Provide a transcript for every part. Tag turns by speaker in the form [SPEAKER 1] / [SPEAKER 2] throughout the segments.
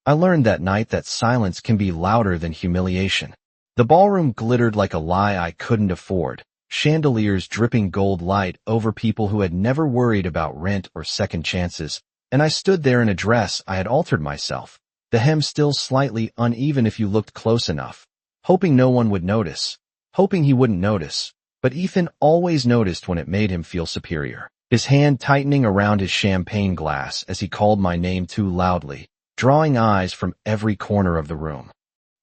[SPEAKER 1] I learned that night that silence can be louder than humiliation. The ballroom glittered like a lie I couldn't afford, chandeliers dripping gold light over people who had never worried about rent or second chances, and I stood there in a dress I had altered myself, the hem still slightly uneven if you looked close enough, hoping no one would notice, hoping he wouldn't notice, but Ethan always noticed when it made him feel superior. His hand tightening around his champagne glass as he called my name too loudly, drawing eyes from every corner of the room.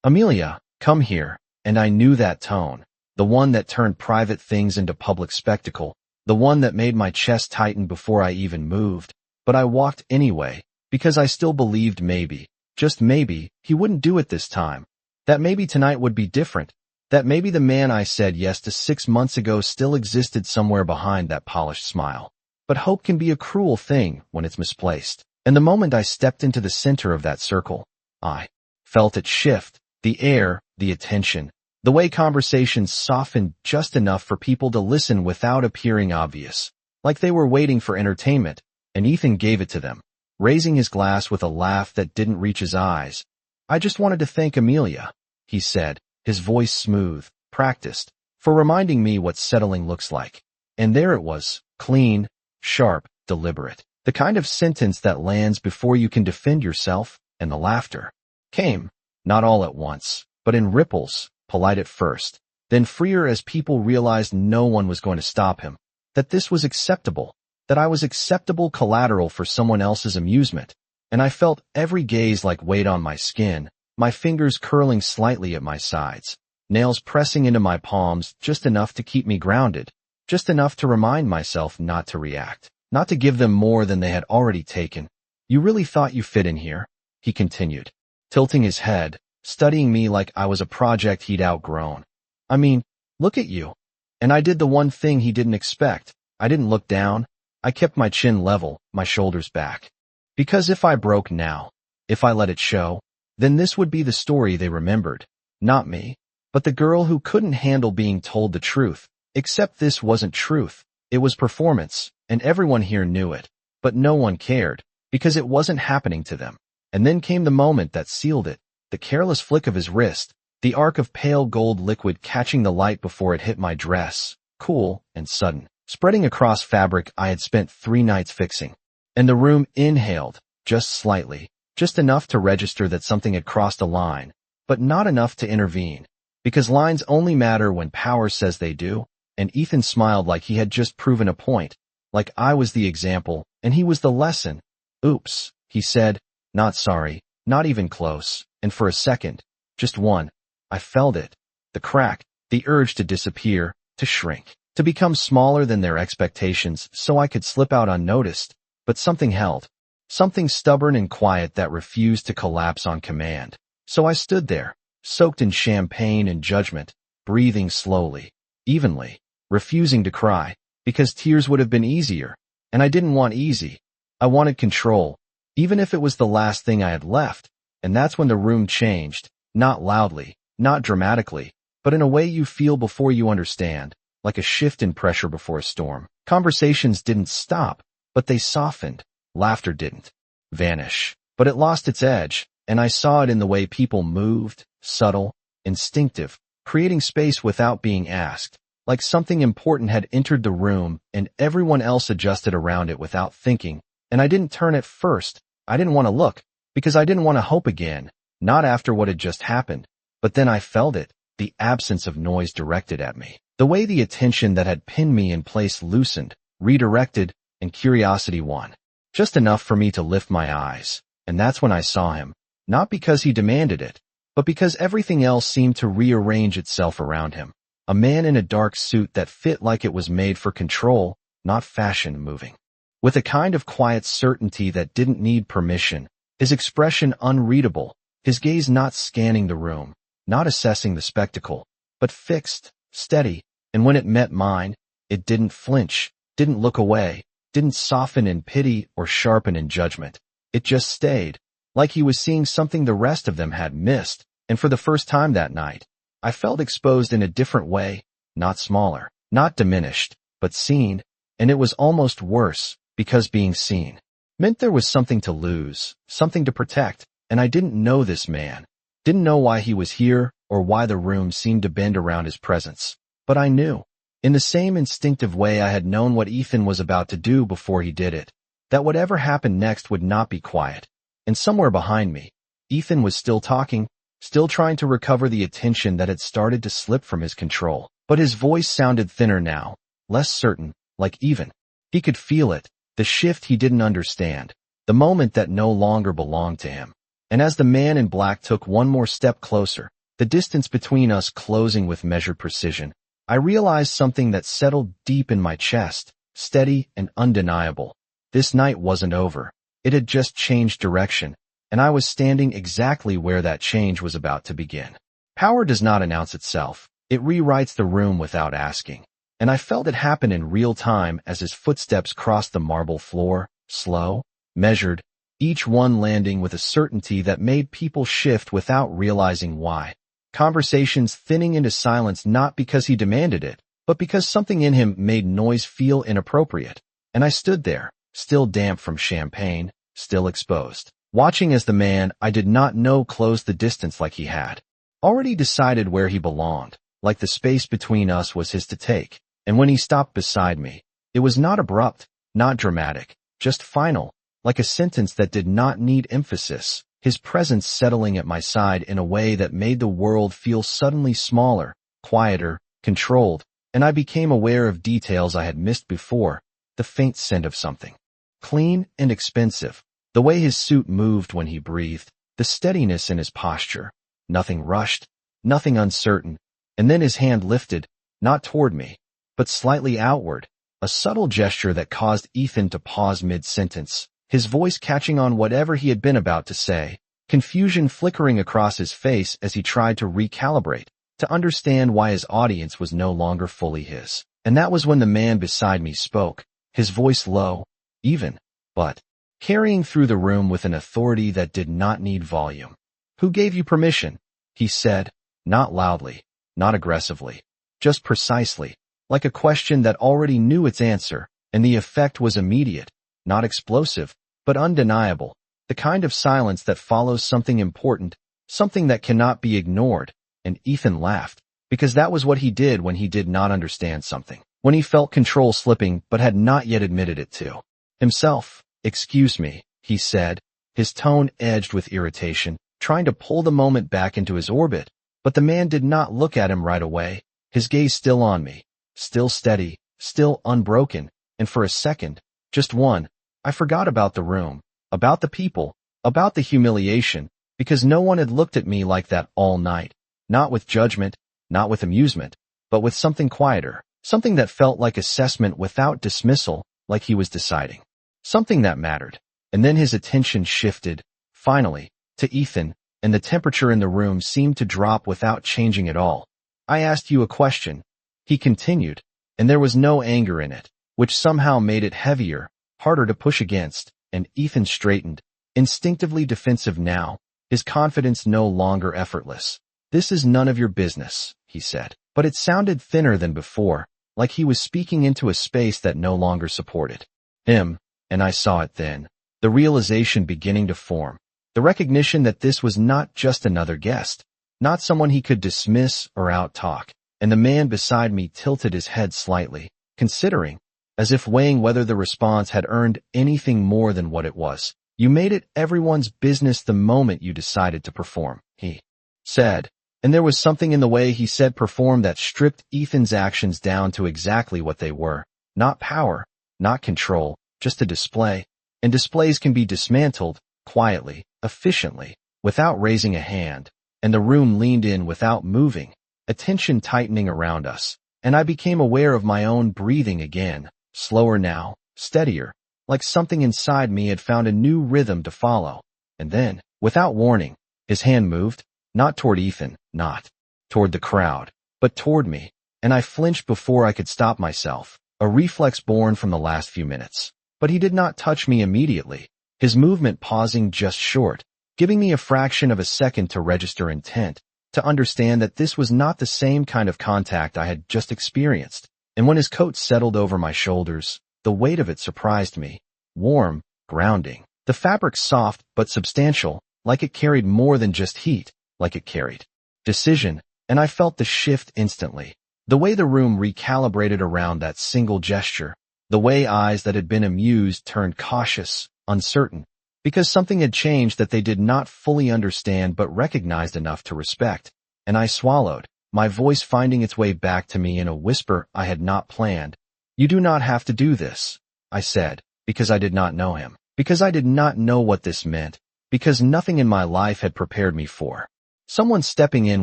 [SPEAKER 1] "Amelia, come here," and I knew that tone, the one that turned private things into public spectacle, the one that made my chest tighten before I even moved, but I walked anyway, because I still believed maybe, just maybe, he wouldn't do it this time, that maybe tonight would be different, that maybe the man I said yes to 6 months ago still existed somewhere behind that polished smile. But hope can be a cruel thing when it's misplaced. And the moment I stepped into the center of that circle, I felt it shift, the air, the attention, the way conversations softened just enough for people to listen without appearing obvious, like they were waiting for entertainment, and Ethan gave it to them, raising his glass with a laugh that didn't reach his eyes. "I just wanted to thank Amelia," he said, his voice smooth, practiced, "for reminding me what settling looks like." And there it was, clean, sharp, deliberate. The kind of sentence that lands before you can defend yourself, and the laughter came, not all at once, but in ripples, polite at first, then freer as people realized no one was going to stop him, that this was acceptable, that I was acceptable collateral for someone else's amusement, and I felt every gaze like weight on my skin, my fingers curling slightly at my sides, nails pressing into my palms just enough to keep me grounded, just enough to remind myself not to react. Not to give them more than they had already taken. "You really thought you fit in here?" he continued, tilting his head, studying me like I was a project he'd outgrown. "I mean, look at you." And I did the one thing he didn't expect. I didn't look down. I kept my chin level, my shoulders back. Because if I broke now, if I let it show, then this would be the story they remembered. Not me, but the girl who couldn't handle being told the truth. Except this wasn't truth. It was performance. And everyone here knew it, but no one cared, because it wasn't happening to them. And then came the moment that sealed it, the careless flick of his wrist, the arc of pale gold liquid catching the light before it hit my dress, cool and sudden, spreading across fabric I had spent 3 nights fixing. And the room inhaled, just slightly, just enough to register that something had crossed a line, but not enough to intervene, because lines only matter when power says they do, and Ethan smiled like he had just proven a point. Like I was the example, and he was the lesson. "Oops," he said, "not sorry, not even close," and for a second, just one, I felt it, the crack, the urge to disappear, to shrink, to become smaller than their expectations so I could slip out unnoticed, but something held, something stubborn and quiet that refused to collapse on command. So I stood there, soaked in champagne and judgment, breathing slowly, evenly, refusing to cry, because tears would have been easier, and I didn't want easy. I wanted control, even if it was the last thing I had left, and that's when the room changed, not loudly, not dramatically, but in a way you feel before you understand, like a shift in pressure before a storm. Conversations didn't stop, but they softened. Laughter didn't vanish, but it lost its edge, and I saw it in the way people moved, subtle, instinctive, creating space without being asked. Like something important had entered the room and everyone else adjusted around it without thinking, and I didn't turn at first. I didn't want to look, because I didn't want to hope again, not after what had just happened. But then I felt it, the absence of noise directed at me. The way the attention that had pinned me in place loosened, redirected, and curiosity won. Just enough for me to lift my eyes, and that's when I saw him, not because he demanded it, but because everything else seemed to rearrange itself around him. A man in a dark suit that fit like it was made for control, not fashion, moving. With a kind of quiet certainty that didn't need permission, his expression unreadable, his gaze not scanning the room, not assessing the spectacle, but fixed, steady, and when it met mine, it didn't flinch, didn't look away, didn't soften in pity or sharpen in judgment. It just stayed, like he was seeing something the rest of them had missed, and for the first time that night, I felt exposed in a different way, not smaller, not diminished, but seen, and it was almost worse, because being seen meant there was something to lose, something to protect, and I didn't know this man. Didn't know why he was here or why the room seemed to bend around his presence. But I knew. In the same instinctive way I had known what Ethan was about to do before he did it. That whatever happened next would not be quiet. And somewhere behind me, Ethan was still talking, still trying to recover the attention that had started to slip from his control. But his voice sounded thinner now, less certain, like even. He could feel it, the shift he didn't understand, the moment that no longer belonged to him. And as the man in black took one more step closer, the distance between us closing with measured precision, I realized something that settled deep in my chest, steady and undeniable. This night wasn't over. It had just changed direction, and I was standing exactly where that change was about to begin. Power does not announce itself. It rewrites the room without asking. And I felt it happen in real time as his footsteps crossed the marble floor, slow, measured, each one landing with a certainty that made people shift without realizing why. Conversations thinning into silence not because he demanded it, but because something in him made noise feel inappropriate. And I stood there, still damp from champagne, still exposed, watching as the man I did not know closed the distance like he had already decided where he belonged, like the space between us was his to take. And when he stopped beside me, it was not abrupt, not dramatic, just final, like a sentence that did not need emphasis, his presence settling at my side in a way that made the world feel suddenly smaller, quieter, controlled, and I became aware of details I had missed before, the faint scent of something clean and expensive, the way his suit moved when he breathed, the steadiness in his posture, nothing rushed, nothing uncertain, and then his hand lifted, not toward me, but slightly outward, a subtle gesture that caused Ethan to pause mid-sentence, his voice catching on whatever he had been about to say, confusion flickering across his face as he tried to recalibrate, to understand why his audience was no longer fully his. And that was when the man beside me spoke, his voice low, even, but carrying through the room with an authority that did not need volume. "Who gave you permission?" he said, not loudly, not aggressively, just precisely, like a question that already knew its answer, and the effect was immediate, not explosive, but undeniable, the kind of silence that follows something important, something that cannot be ignored. And Ethan laughed, because that was what he did when he did not understand something, when he felt control slipping but had not yet admitted it to himself. "Excuse me," he said, his tone edged with irritation, trying to pull the moment back into his orbit. But the man did not look at him right away, his gaze still on me, still steady, still unbroken, and for a second, just one, I forgot about the room, about the people, about the humiliation, because no one had looked at me like that all night, not with judgment, not with amusement, but with something quieter, something that felt like assessment without dismissal, like he was deciding something that mattered. And then his attention shifted, finally, to Ethan, and the temperature in the room seemed to drop without changing at all. "I asked you a question," he continued, and there was no anger in it, which somehow made it heavier, harder to push against, and Ethan straightened, instinctively defensive now, his confidence no longer effortless. "This is none of your business," he said, but it sounded thinner than before, like he was speaking into a space that no longer supported him, and I saw it then, the realization beginning to form. The recognition that this was not just another guest, not someone he could dismiss or out-talk, and the man beside me tilted his head slightly, considering, as if weighing whether the response had earned anything more than what it was. "You made it everyone's business the moment you decided to perform," he said, and there was something in the way he said perform that stripped Ethan's actions down to exactly what they were, not power, not control, just a display, and displays can be dismantled, quietly, efficiently, without raising a hand, and the room leaned in without moving, attention tightening around us, and I became aware of my own breathing again, slower now, steadier, like something inside me had found a new rhythm to follow. And then, without warning, his hand moved, not toward Ethan, not toward the crowd, but toward me, and I flinched before I could stop myself, a reflex born from the last few minutes. But he did not touch me immediately, his movement pausing just short, giving me a fraction of a second to register intent, to understand that this was not the same kind of contact I had just experienced. And when his coat settled over my shoulders, the weight of it surprised me, warm, grounding, the fabric soft but substantial, like it carried more than just heat, like it carried decision, and I felt the shift instantly. The way the room recalibrated around that single gesture, the way eyes that had been amused turned cautious, uncertain, because something had changed that they did not fully understand but recognized enough to respect. And I swallowed, my voice finding its way back to me in a whisper I had not planned. "You do not have to do this," I said, because I did not know him, because I did not know what this meant, because nothing in my life had prepared me for someone stepping in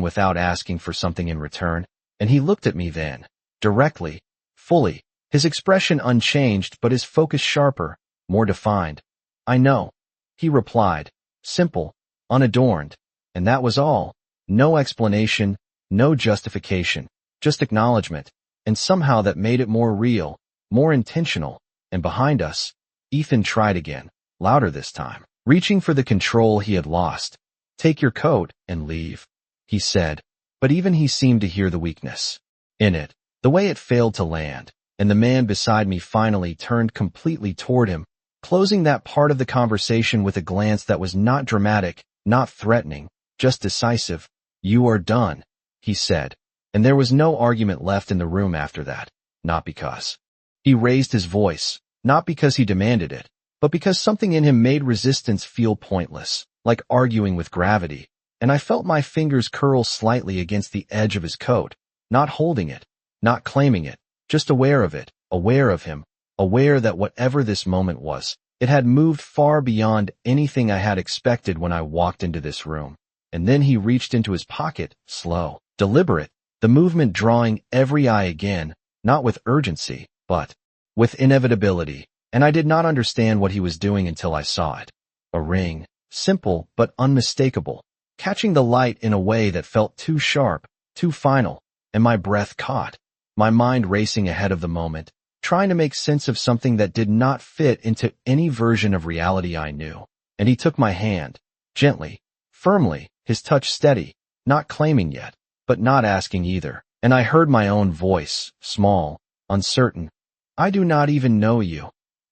[SPEAKER 1] without asking for something in return. And he looked at me then, directly, fully, his expression unchanged but his focus sharper, more defined. "I know," he replied, simple, unadorned, and that was all. No explanation, no justification, just acknowledgement, and somehow that made it more real, more intentional. And behind us, Ethan tried again, louder this time, reaching for the control he had lost. "Take your coat and leave," he said, but even he seemed to hear the weakness in it, the way it failed to land, and the man beside me finally turned completely toward him, closing that part of the conversation with a glance that was not dramatic, not threatening, just decisive. "You are done," he said, and there was no argument left in the room after that, not because he raised his voice, not because he demanded it, but because something in him made resistance feel pointless, like arguing with gravity. And I felt my fingers curl slightly against the edge of his coat, not holding it, not claiming it, just aware of it, aware of him, aware that whatever this moment was, it had moved far beyond anything I had expected when I walked into this room. And then he reached into his pocket, slow, deliberate, the movement drawing every eye again, not with urgency, but with inevitability, and I did not understand what he was doing until I saw it. A ring, simple but unmistakable, catching the light in a way that felt too sharp, too final, and my breath caught, my mind racing ahead of the moment, trying to make sense of something that did not fit into any version of reality I knew. And he took my hand, gently, firmly, his touch steady, not claiming yet, but not asking either. And I heard my own voice, small, uncertain. "I do not even know you."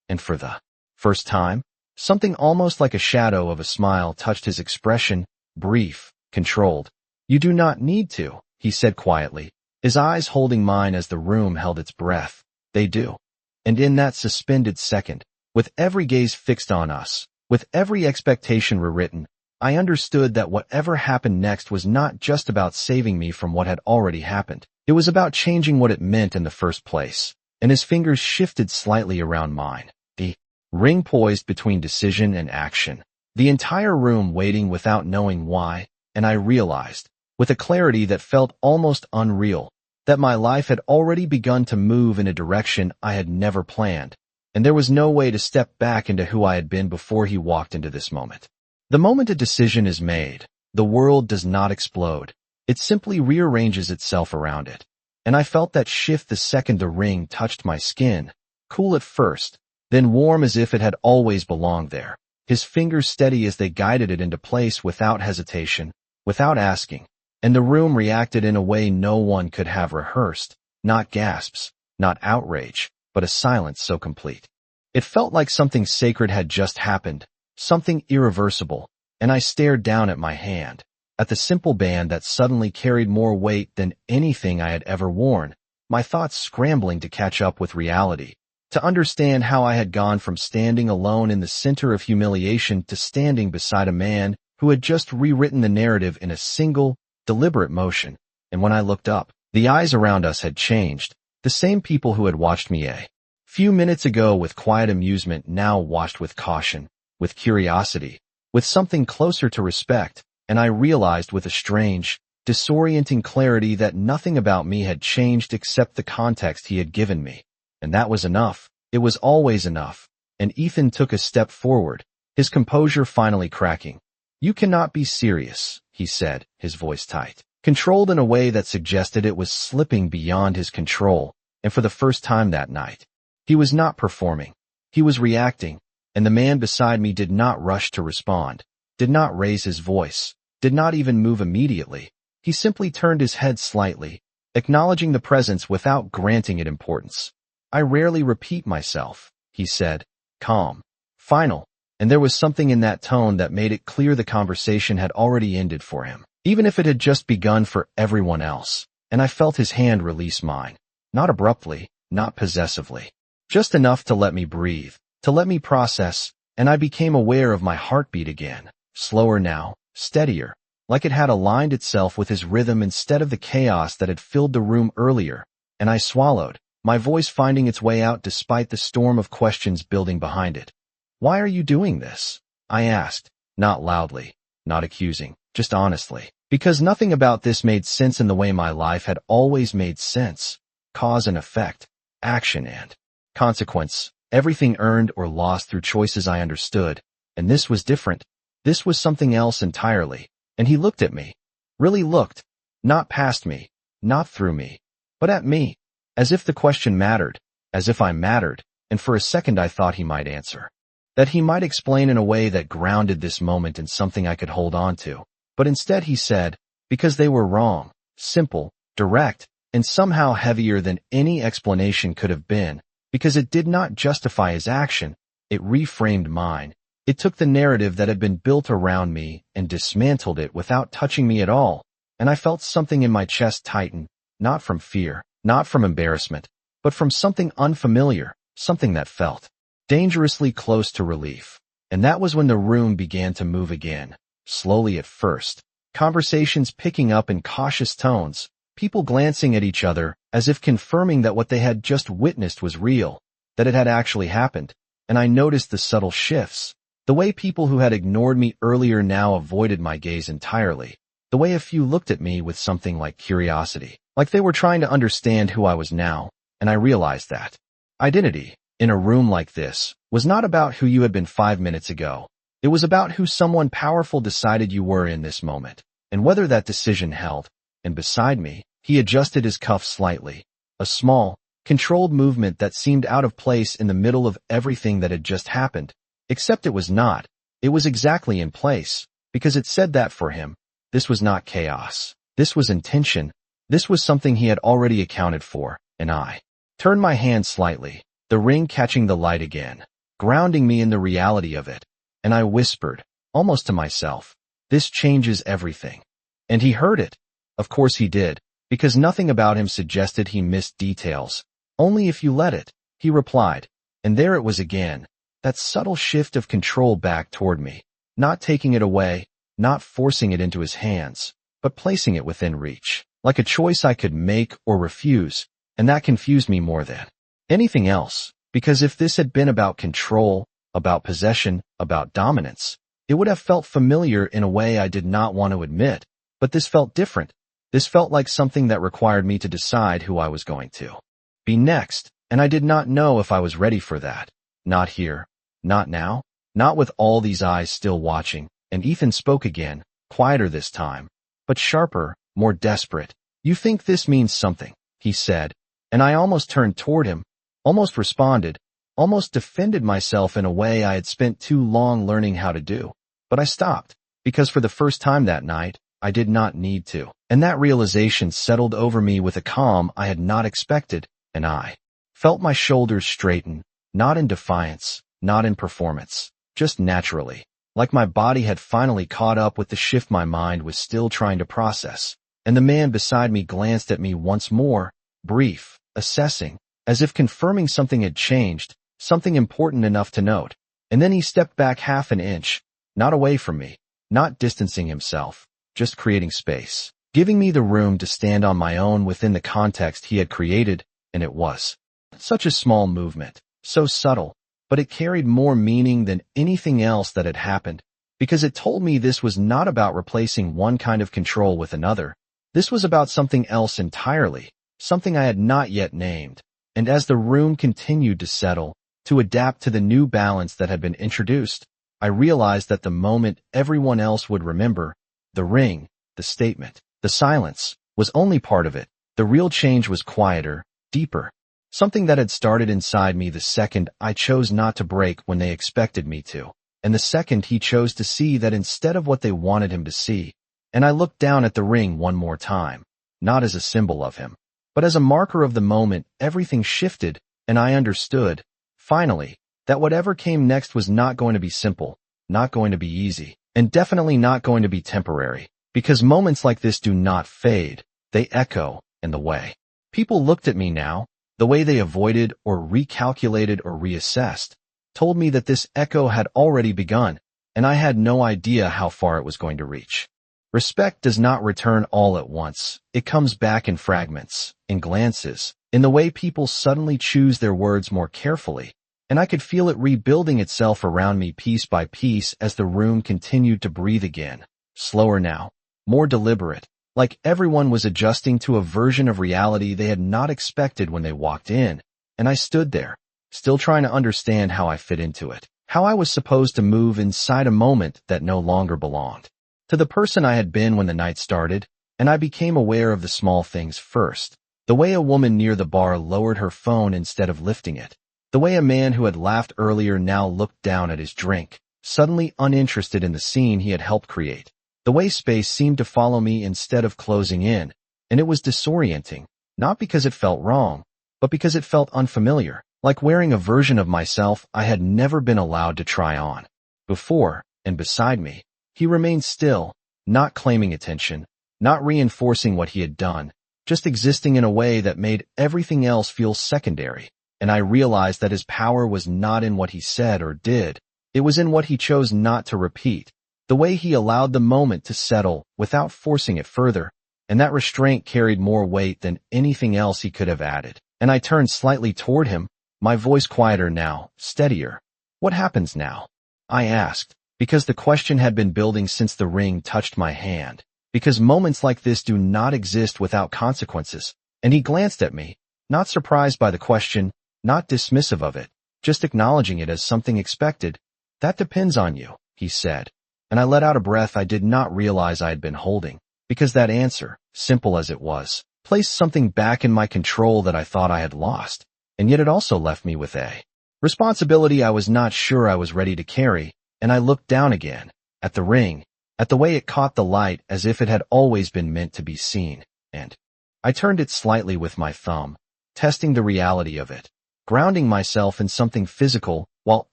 [SPEAKER 1] And for the first time, something almost like a shadow of a smile touched his expression, brief, controlled. "You do not need to," he said quietly, his eyes holding mine as the room held its breath. "They do." And in that suspended second, with every gaze fixed on us, with every expectation rewritten, I understood that whatever happened next was not just about saving me from what had already happened. It was about changing what it meant in the first place. And his fingers shifted slightly around mine, the ring poised between decision and action. The entire room waiting without knowing why, and I realized, with a clarity that felt almost unreal, that my life had already begun to move in a direction I had never planned, and there was no way to step back into who I had been before he walked into this moment. The moment a decision is made, the world does not explode. It simply rearranges itself around it. And I felt that shift the second the ring touched my skin, cool at first, then warm as if it had always belonged there. His fingers steady as they guided it into place without hesitation, without asking, and the room reacted in a way no one could have rehearsed, not gasps, not outrage, but a silence so complete. It felt like something sacred had just happened, something irreversible, and I stared down at my hand, at the simple band that suddenly carried more weight than anything I had ever worn, my thoughts scrambling to catch up with reality, to understand how I had gone from standing alone in the center of humiliation to standing beside a man who had just rewritten the narrative in a single, deliberate motion. And when I looked up, the eyes around us had changed. The same people who had watched me a few minutes ago with quiet amusement now watched with caution, with curiosity, with something closer to respect, and I realized with a strange, disorienting clarity that nothing about me had changed except the context he had given me. And that was enough. It was always enough. And Ethan took a step forward, his composure finally cracking. "You cannot be serious," he said, his voice tight, controlled in a way that suggested it was slipping beyond his control. And for the first time that night, he was not performing. He was reacting, and the man beside me did not rush to respond, did not raise his voice, did not even move immediately. He simply turned his head slightly, acknowledging the presence without granting it importance. "I rarely repeat myself," he said, calm, final, and there was something in that tone that made it clear the conversation had already ended for him, even if it had just begun for everyone else. And I felt his hand release mine. Not abruptly, not possessively. Just enough to let me breathe, to let me process, and I became aware of my heartbeat again. Slower now, steadier, like it had aligned itself with his rhythm instead of the chaos that had filled the room earlier. And I swallowed, my voice finding its way out despite the storm of questions building behind it. "Why are you doing this?" I asked, not loudly, not accusing, just honestly. Because nothing about this made sense in the way my life had always made sense. Cause and effect, action and consequence, everything earned or lost through choices I understood. And this was different. This was something else entirely. And he looked at me. Really looked. Not past me, not through me, but at me. As if the question mattered, as if I mattered, and for a second I thought he might answer. That he might explain in a way that grounded this moment in something I could hold on to. But instead he said, because they were wrong, simple, direct, and somehow heavier than any explanation could have been, because it did not justify his action, it reframed mine. It took the narrative that had been built around me and dismantled it without touching me at all, and I felt something in my chest tighten, not from fear, not from embarrassment, but from something unfamiliar, something that felt dangerously close to relief. And that was when the room began to move again, slowly at first, conversations picking up in cautious tones, people glancing at each other as if confirming that what they had just witnessed was real, that it had actually happened. And I noticed the subtle shifts, the way people who had ignored me earlier now avoided my gaze entirely, the way a few looked at me with something like curiosity, like they were trying to understand who I was now. And I realized that identity, in a room like this, was not about who you had been 5 minutes ago. It was about who someone powerful decided you were in this moment, and whether that decision held. And beside me, he adjusted his cuff slightly, a small, controlled movement that seemed out of place in the middle of everything that had just happened. Except it was not. It was exactly in place, because it said that for him. This was not chaos. This was intention. This was something he had already accounted for, and I turned my hand slightly, the ring catching the light again, grounding me in the reality of it. And I whispered, almost to myself, "This changes everything." And he heard it. Of course he did, because nothing about him suggested he missed details. "Only if you let it," he replied. And there it was again, that subtle shift of control back toward me, not taking it away, not forcing it into his hands, but placing it within reach, like a choice I could make or refuse. And that confused me more than anything else, because if this had been about control, about possession, about dominance, it would have felt familiar in a way I did not want to admit. But this felt different. This felt like something that required me to decide who I was going to be next, and I did not know if I was ready for that. Not here, not now, not with all these eyes still watching. And Ethan spoke again, quieter this time, but sharper, more desperate. "You think this means something," he said, and I almost turned toward him, almost responded, almost defended myself in a way I had spent too long learning how to do. But I stopped, because for the first time that night, I did not need to. And that realization settled over me with a calm I had not expected, and I felt my shoulders straighten, not in defiance, not in performance, just naturally, like my body had finally caught up with the shift my mind was still trying to process. And the man beside me glanced at me once more, brief, assessing, as if confirming something had changed, something important enough to note. And then he stepped back half an inch, not away from me, not distancing himself, just creating space, giving me the room to stand on my own within the context he had created. And it was such a small movement, so subtle, but it carried more meaning than anything else that had happened, because it told me this was not about replacing one kind of control with another. This was about something else entirely, something I had not yet named. And as the room continued to settle, to adapt to the new balance that had been introduced, I realized that the moment everyone else would remember, the ring, the statement, the silence, was only part of it. The real change was quieter, deeper, something that had started inside me the second I chose not to break when they expected me to, and the second he chose to see that instead of what they wanted him to see. And I looked down at the ring one more time, not as a symbol of him, but as a marker of the moment everything shifted, and I understood, finally, that whatever came next was not going to be simple, not going to be easy, and definitely not going to be temporary, because moments like this do not fade, they echo in the way people looked at me now, the way they avoided or recalculated or reassessed, told me that this echo had already begun, and I had no idea how far it was going to reach. Respect does not return all at once. It comes back in fragments, in glances, in the way people suddenly choose their words more carefully, and I could feel it rebuilding itself around me piece by piece as the room continued to breathe again, slower now, more deliberate, like everyone was adjusting to a version of reality they had not expected when they walked in, and I stood there, still trying to understand how I fit into it, how I was supposed to move inside a moment that no longer belonged to the person I had been when the night started, and I became aware of the small things first. The way a woman near the bar lowered her phone instead of lifting it. The way a man who had laughed earlier now looked down at his drink, suddenly uninterested in the scene he had helped create. The way space seemed to follow me instead of closing in, and it was disorienting, not because it felt wrong, but because it felt unfamiliar, like wearing a version of myself I had never been allowed to try on before, and beside me, he remained still, not claiming attention, not reinforcing what he had done, just existing in a way that made everything else feel secondary, and I realized that his power was not in what he said or did, it was in what he chose not to repeat, the way he allowed the moment to settle without forcing it further, and that restraint carried more weight than anything else he could have added. And I turned slightly toward him, my voice quieter now, steadier. "What happens now?" I asked, because the question had been building since the ring touched my hand, because moments like this do not exist without consequences, and he glanced at me, not surprised by the question, not dismissive of it, just acknowledging it as something expected. "That depends on you," he said, and I let out a breath I did not realize I had been holding, because that answer, simple as it was, placed something back in my control that I thought I had lost, and yet it also left me with a responsibility I was not sure I was ready to carry, and I looked down again, at the ring, at the way it caught the light as if it had always been meant to be seen, and I turned it slightly with my thumb, testing the reality of it, grounding myself in something physical while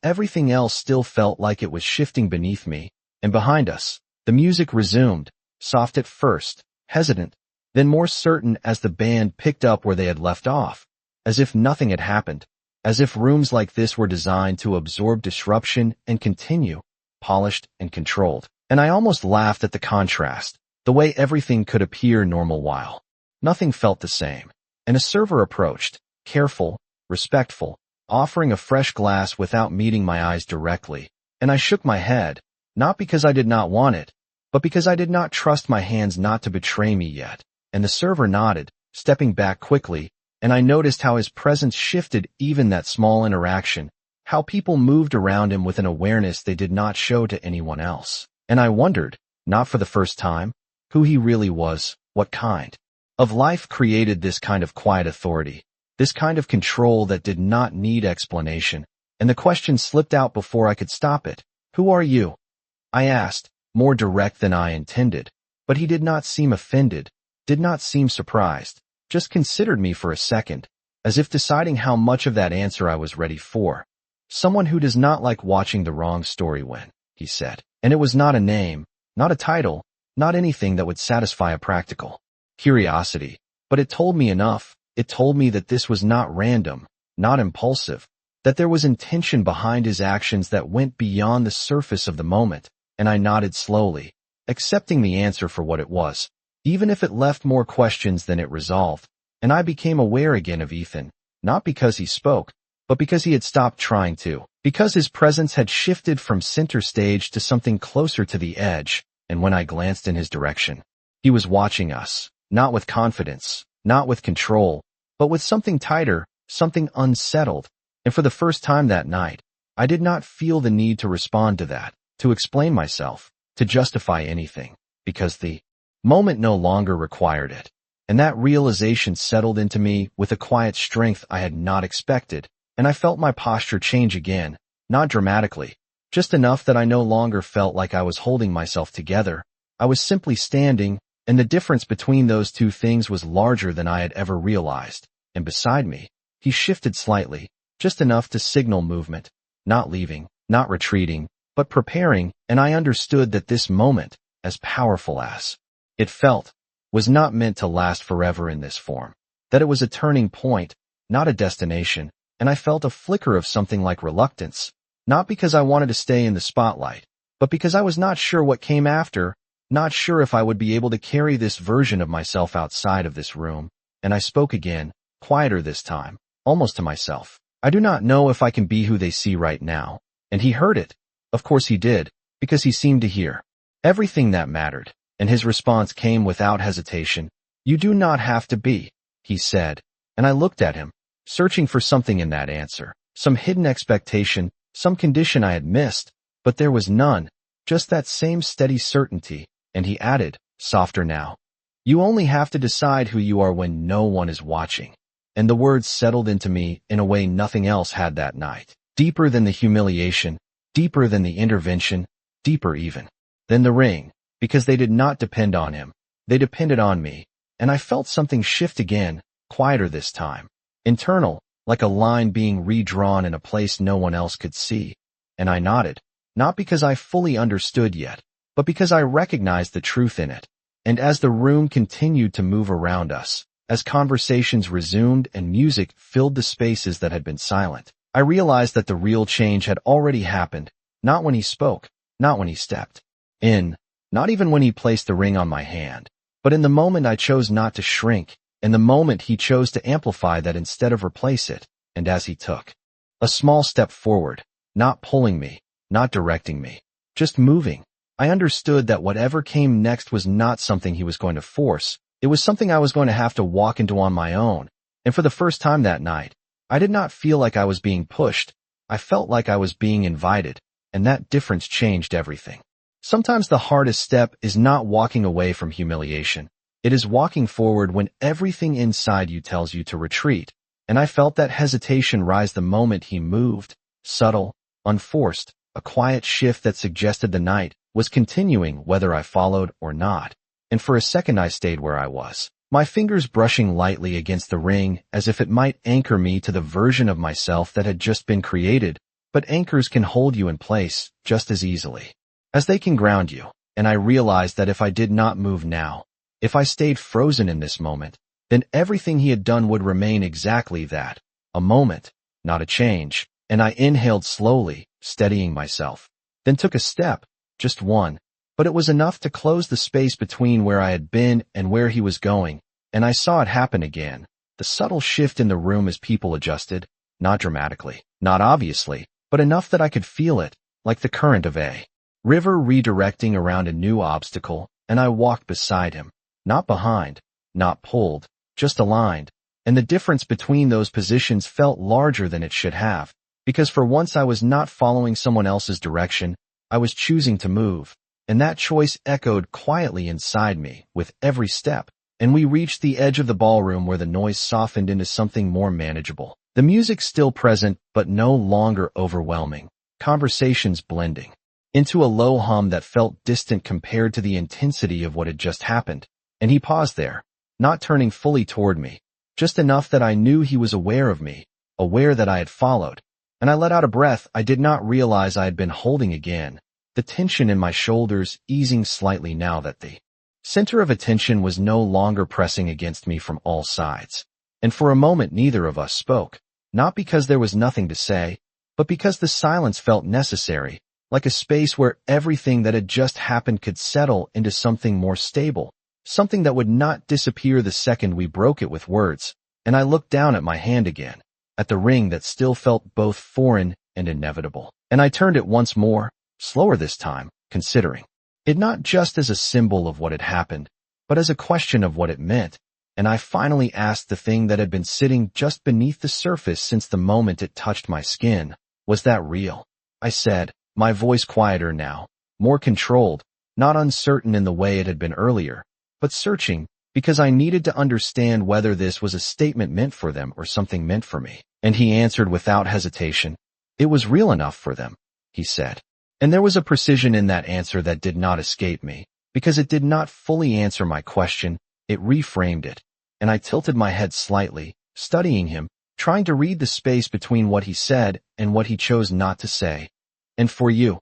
[SPEAKER 1] everything else still felt like it was shifting beneath me, and behind us, the music resumed, soft at first, hesitant, then more certain as the band picked up where they had left off, as if nothing had happened, as if rooms like this were designed to absorb disruption and continue, polished and controlled. And I almost laughed at the contrast, the way everything could appear normal while nothing felt the same. And a server approached, careful, respectful, offering a fresh glass without meeting my eyes directly, and I shook my head, not because I did not want it, but because I did not trust my hands not to betray me yet, and the server nodded, stepping back quickly, and I noticed how his presence shifted even that small interaction, how people moved around him with an awareness they did not show to anyone else. And I wondered, not for the first time, who he really was, what kind of life created this kind of quiet authority, this kind of control that did not need explanation, and the question slipped out before I could stop it. "Who are you?" I asked, more direct than I intended, but he did not seem offended, did not seem surprised, just considered me for a second, as if deciding how much of that answer I was ready for. "Someone who does not like watching the wrong story win," he said, and it was not a name, not a title, not anything that would satisfy a practical curiosity, but it told me enough. It told me that this was not random, not impulsive, that there was intention behind his actions that went beyond the surface of the moment, and I nodded slowly, accepting the answer for what it was, even if it left more questions than it resolved, and I became aware again of Ethan, not because he spoke, but because he had stopped trying to, because his presence had shifted from center stage to something closer to the edge, and when I glanced in his direction, he was watching us, not with confidence, not with control, but with something tighter, something unsettled, and for the first time that night, I did not feel the need to respond to that, to explain myself, to justify anything, because the moment no longer required it, and that realization settled into me with a quiet strength I had not expected, and I felt my posture change again, not dramatically, just enough that I no longer felt like I was holding myself together. I was simply standing, and the difference between those two things was larger than I had ever realized, and beside me, he shifted slightly, just enough to signal movement, not leaving, not retreating, but preparing, and I understood that this moment, as powerful as it felt, was not meant to last forever in this form, that it was a turning point, not a destination, and I felt a flicker of something like reluctance, not because I wanted to stay in the spotlight, but because I was not sure what came after, not sure if I would be able to carry this version of myself outside of this room, and I spoke again, quieter this time, almost to myself. I do not know if I can be who they see right now. And he heard it. Of course he did, because he seemed to hear everything that mattered, and his response came without hesitation. You do not have to be, he said, and I looked at him, searching for something in that answer, some hidden expectation, some condition I had missed, but there was none, just that same steady certainty, and he added, softer now. You only have to decide who you are when no one is watching. And the words settled into me in a way nothing else had that night. Deeper than the humiliation, deeper than the intervention, deeper even than the ring, because they did not depend on him. They depended on me, and I felt something shift again, quieter this time. Internal, like a line being redrawn in a place no one else could see. And I nodded, not because I fully understood yet, but because I recognized the truth in it. And as the room continued to move around us, as conversations resumed and music filled the spaces that had been silent, I realized that the real change had already happened, not when he spoke, not when he stepped in, not even when he placed the ring on my hand, but in the moment I chose not to shrink, in the moment he chose to amplify that instead of replace it, and as he took a small step forward, not pulling me, not directing me, just moving, I understood that whatever came next was not something he was going to force. It was something I was going to have to walk into on my own, and for the first time that night, I did not feel like I was being pushed. I felt like I was being invited, and that difference changed everything. Sometimes the hardest step is not walking away from humiliation. It is walking forward when everything inside you tells you to retreat, and I felt that hesitation rise the moment he moved, subtle, unforced, a quiet shift that suggested the night was continuing whether I followed or not. And for a second I stayed where I was, my fingers brushing lightly against the ring as if it might anchor me to the version of myself that had just been created, but anchors can hold you in place just as easily as they can ground you, and I realized that if I did not move now, if I stayed frozen in this moment, then everything he had done would remain exactly that, a moment, not a change, and I inhaled slowly, steadying myself, then took a step, just one, but it was enough to close the space between where I had been and where he was going, and I saw it happen again, the subtle shift in the room as people adjusted, not dramatically, not obviously, but enough that I could feel it, like the current of a river redirecting around a new obstacle, and I walked beside him, not behind, not pulled, just aligned, and the difference between those positions felt larger than it should have, because for once I was not following someone else's direction, I was choosing to move. And that choice echoed quietly inside me with every step, and we reached the edge of the ballroom where the noise softened into something more manageable. The music still present, but no longer overwhelming. Conversations blending into a low hum that felt distant compared to the intensity of what had just happened. And he paused there, not turning fully toward me, just enough that I knew he was aware of me, aware that I had followed. And I let out a breath I did not realize I had been holding again. The tension in my shoulders easing slightly now that the center of attention was no longer pressing against me from all sides. And for a moment neither of us spoke, not because there was nothing to say, but because the silence felt necessary, like a space where everything that had just happened could settle into something more stable, something that would not disappear the second we broke it with words. And I looked down at my hand again, at the ring that still felt both foreign and inevitable. And I turned it once more, slower this time, considering it not just as a symbol of what had happened, but as a question of what it meant, and I finally asked the thing that had been sitting just beneath the surface since the moment it touched my skin, was that real? I said, my voice quieter now, more controlled, not uncertain in the way it had been earlier, but searching, because I needed to understand whether this was a statement meant for them or something meant for me. And he answered without hesitation, it was real enough for them, he said. And there was a precision in that answer that did not escape me, because it did not fully answer my question, it reframed it, and I tilted my head slightly, studying him, trying to read the space between what he said and what he chose not to say. "And for you?"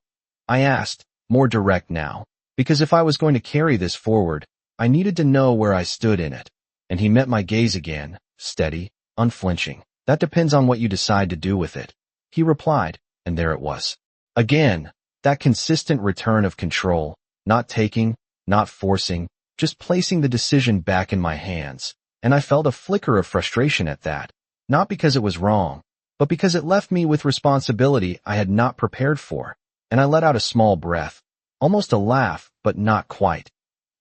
[SPEAKER 1] I asked, more direct now, because if I was going to carry this forward, I needed to know where I stood in it. And he met my gaze again, steady, unflinching. "That depends on what you decide to do with it," he replied, and there it was. Again, that consistent return of control, not taking, not forcing, just placing the decision back in my hands. And I felt a flicker of frustration at that, not because it was wrong, but because it left me with responsibility I had not prepared for. And I let out a small breath, almost a laugh, but not quite.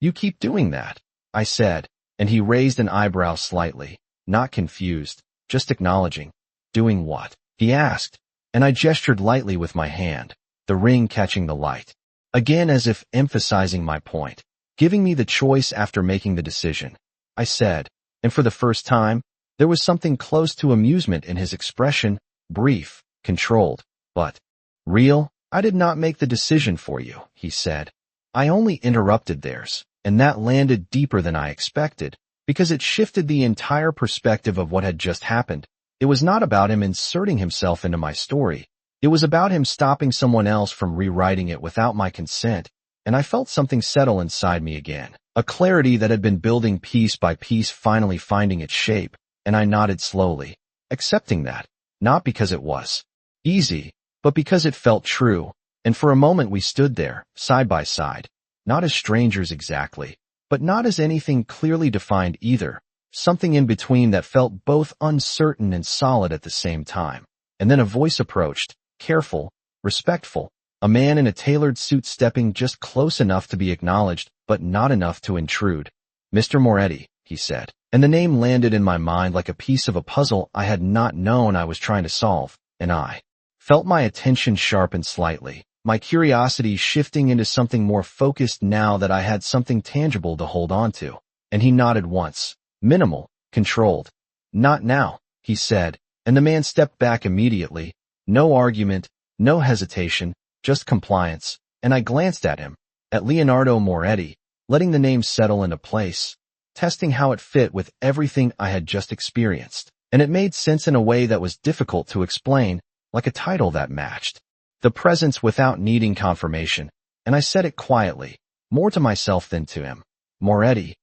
[SPEAKER 1] "You keep doing that," I said, and he raised an eyebrow slightly, not confused, just acknowledging. "Doing what?" he asked, and I gestured lightly with my hand, the ring catching the light. Again, as if emphasizing my point, giving me the choice after making the decision. I said, and for the first time, there was something close to amusement in his expression, brief, controlled, but real. "I did not make the decision for you," he said. "I only interrupted theirs," and that landed deeper than I expected, because it shifted the entire perspective of what had just happened. It was not about him inserting himself into my story. It was about him stopping someone else from rewriting it without my consent, and I felt something settle inside me again, a clarity that had been building piece by piece finally finding its shape, and I nodded slowly, accepting that, not because it was easy, but because it felt true. And for a moment we stood there, side by side, not as strangers exactly, but not as anything clearly defined either, something in between that felt both uncertain and solid at the same time. And then a voice approached, careful, respectful, a man in a tailored suit stepping just close enough to be acknowledged, but not enough to intrude. "Mr. Moretti," he said, and the name landed in my mind like a piece of a puzzle I had not known I was trying to solve, and I felt my attention sharpen slightly, my curiosity shifting into something more focused now that I had something tangible to hold on to. And he nodded once, minimal, controlled. "Not now," he said, and the man stepped back immediately. No argument, no hesitation, just compliance, and I glanced at him, at Leonardo Moretti, letting the name settle into place, testing how it fit with everything I had just experienced. And it made sense in a way that was difficult to explain, like a title that matched the presence without needing confirmation, and I said it quietly, more to myself than to him. "Moretti."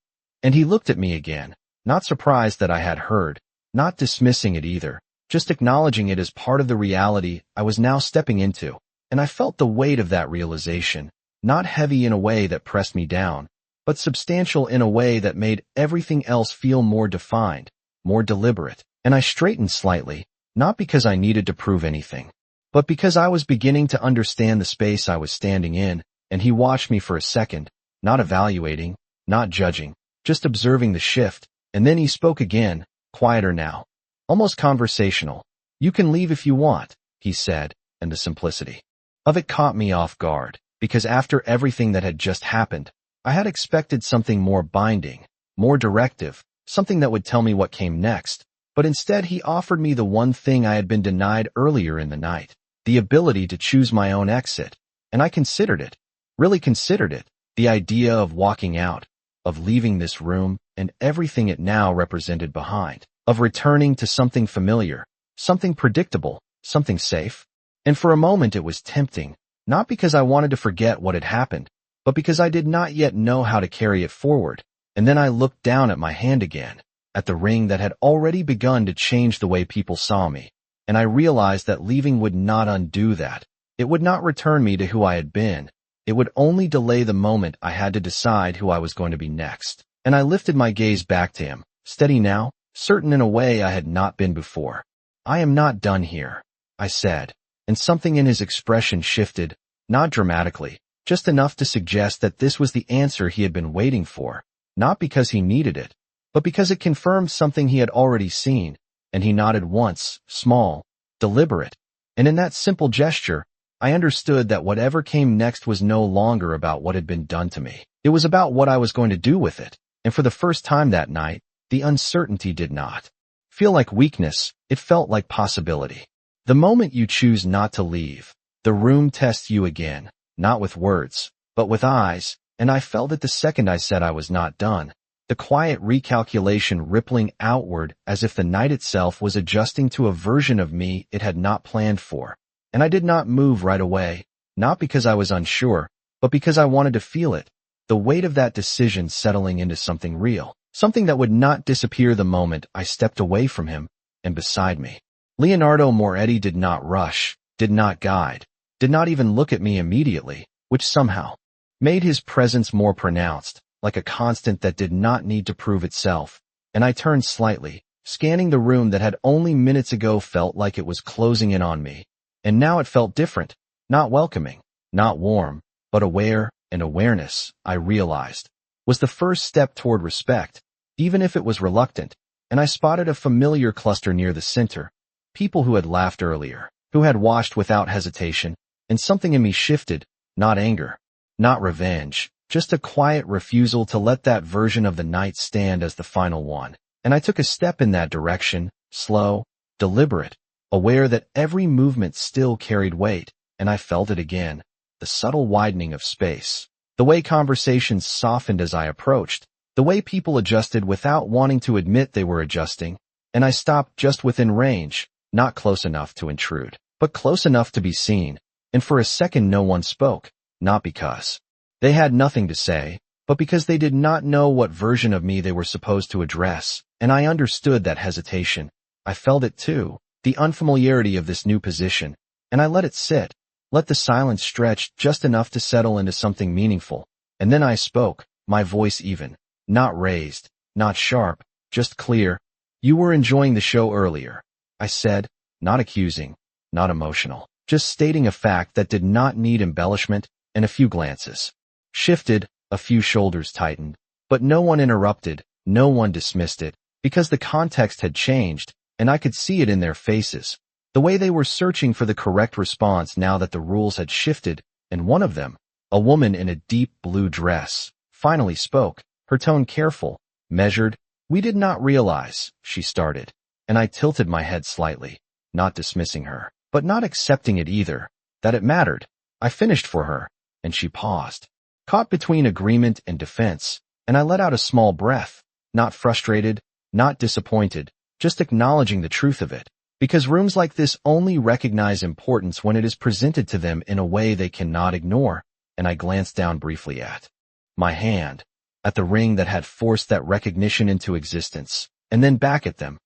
[SPEAKER 1] And he looked at me again, not surprised that I had heard, not dismissing it either, just acknowledging it as part of the reality I was now stepping into. And I felt the weight of that realization, not heavy in a way that pressed me down, but substantial in a way that made everything else feel more defined, more deliberate. And I straightened slightly, not because I needed to prove anything, but because I was beginning to understand the space I was standing in. And he watched me for a second, not evaluating, not judging, just observing the shift, and then he spoke again, quieter now, almost conversational. "You can leave if you want," he said, and the simplicity of it caught me off guard, because after everything that had just happened, I had expected something more binding, more directive, something that would tell me what came next. But instead he offered me the one thing I had been denied earlier in the night, the ability to choose my own exit. And I considered it, really considered it, the idea of walking out, of leaving this room and everything it now represented behind, of returning to something familiar, something predictable, something safe. And for a moment it was tempting, not because I wanted to forget what had happened, but because I did not yet know how to carry it forward. And then I looked down at my hand again, at the ring that had already begun to change the way people saw me, and I realized that leaving would not undo that. It would not return me to who I had been. It would only delay the moment I had to decide who I was going to be next. And I lifted my gaze back to him, steady now, certain in a way I had not been before. "I am not done here," I said, and something in his expression shifted, not dramatically, just enough to suggest that this was the answer he had been waiting for, not because he needed it, but because it confirmed something he had already seen. And he nodded once, small, deliberate, and in that simple gesture, I understood that whatever came next was no longer about what had been done to me. It was about what I was going to do with it. And for the first time that night, the uncertainty did not feel like weakness, it felt like possibility. The moment you choose not to leave, the room tests you again, not with words, but with eyes, and I felt it the second I said I was not done. the quiet recalculation rippling outward as if the night itself was adjusting to a version of me it had not planned for. And I did not move right away, not because I was unsure, but because I wanted to feel it, the weight of that decision settling into something real, something that would not disappear the moment I stepped away from him and beside me. Leonardo Moretti did not rush, did not guide, did not even look at me immediately, which somehow made his presence more pronounced, like a constant that did not need to prove itself. And I turned slightly, scanning the room that had only minutes ago felt like it was closing in on me. And now it felt different, not welcoming, not warm, but aware, and awareness, I realized, was the first step toward respect, even if it was reluctant. And I spotted a familiar cluster near the center, people who had laughed earlier, who had watched without hesitation, and something in me shifted, not anger, not revenge, just a quiet refusal to let that version of the night stand as the final one. And I took a step in that direction, slow, deliberate, aware that every movement still carried weight, and I felt it again, the subtle widening of space. The way conversations softened as I approached, the way people adjusted without wanting to admit they were adjusting, and I stopped just within range, not close enough to intrude, but close enough to be seen, and for a second no one spoke, not because they had nothing to say, but because they did not know what version of me they were supposed to address, and I understood that hesitation. I felt it too, the unfamiliarity of this new position, and I let it sit, let the silence stretch just enough to settle into something meaningful, and then I spoke, my voice even, not raised, not sharp, just clear. "You were enjoying the show earlier," I said, not accusing, not emotional, just stating a fact that did not need embellishment, and a few glances shifted, a few shoulders tightened, but no one interrupted, no one dismissed it, because the context had changed, and I could see it in their faces, the way they were searching for the correct response now that the rules had shifted, and one of them, a woman in a deep blue dress, finally spoke, her tone careful, measured. "We did not realize," she started, and I tilted my head slightly, not dismissing her, but not accepting it either, that it mattered. I finished for her, and she paused, caught between agreement and defense, and I let out a small breath, not frustrated, not disappointed, just acknowledging the truth of it, because rooms like this only recognize importance when it is presented to them in a way they cannot ignore. And I glanced down briefly at my hand, at the ring that had forced that recognition into existence, and then back at them.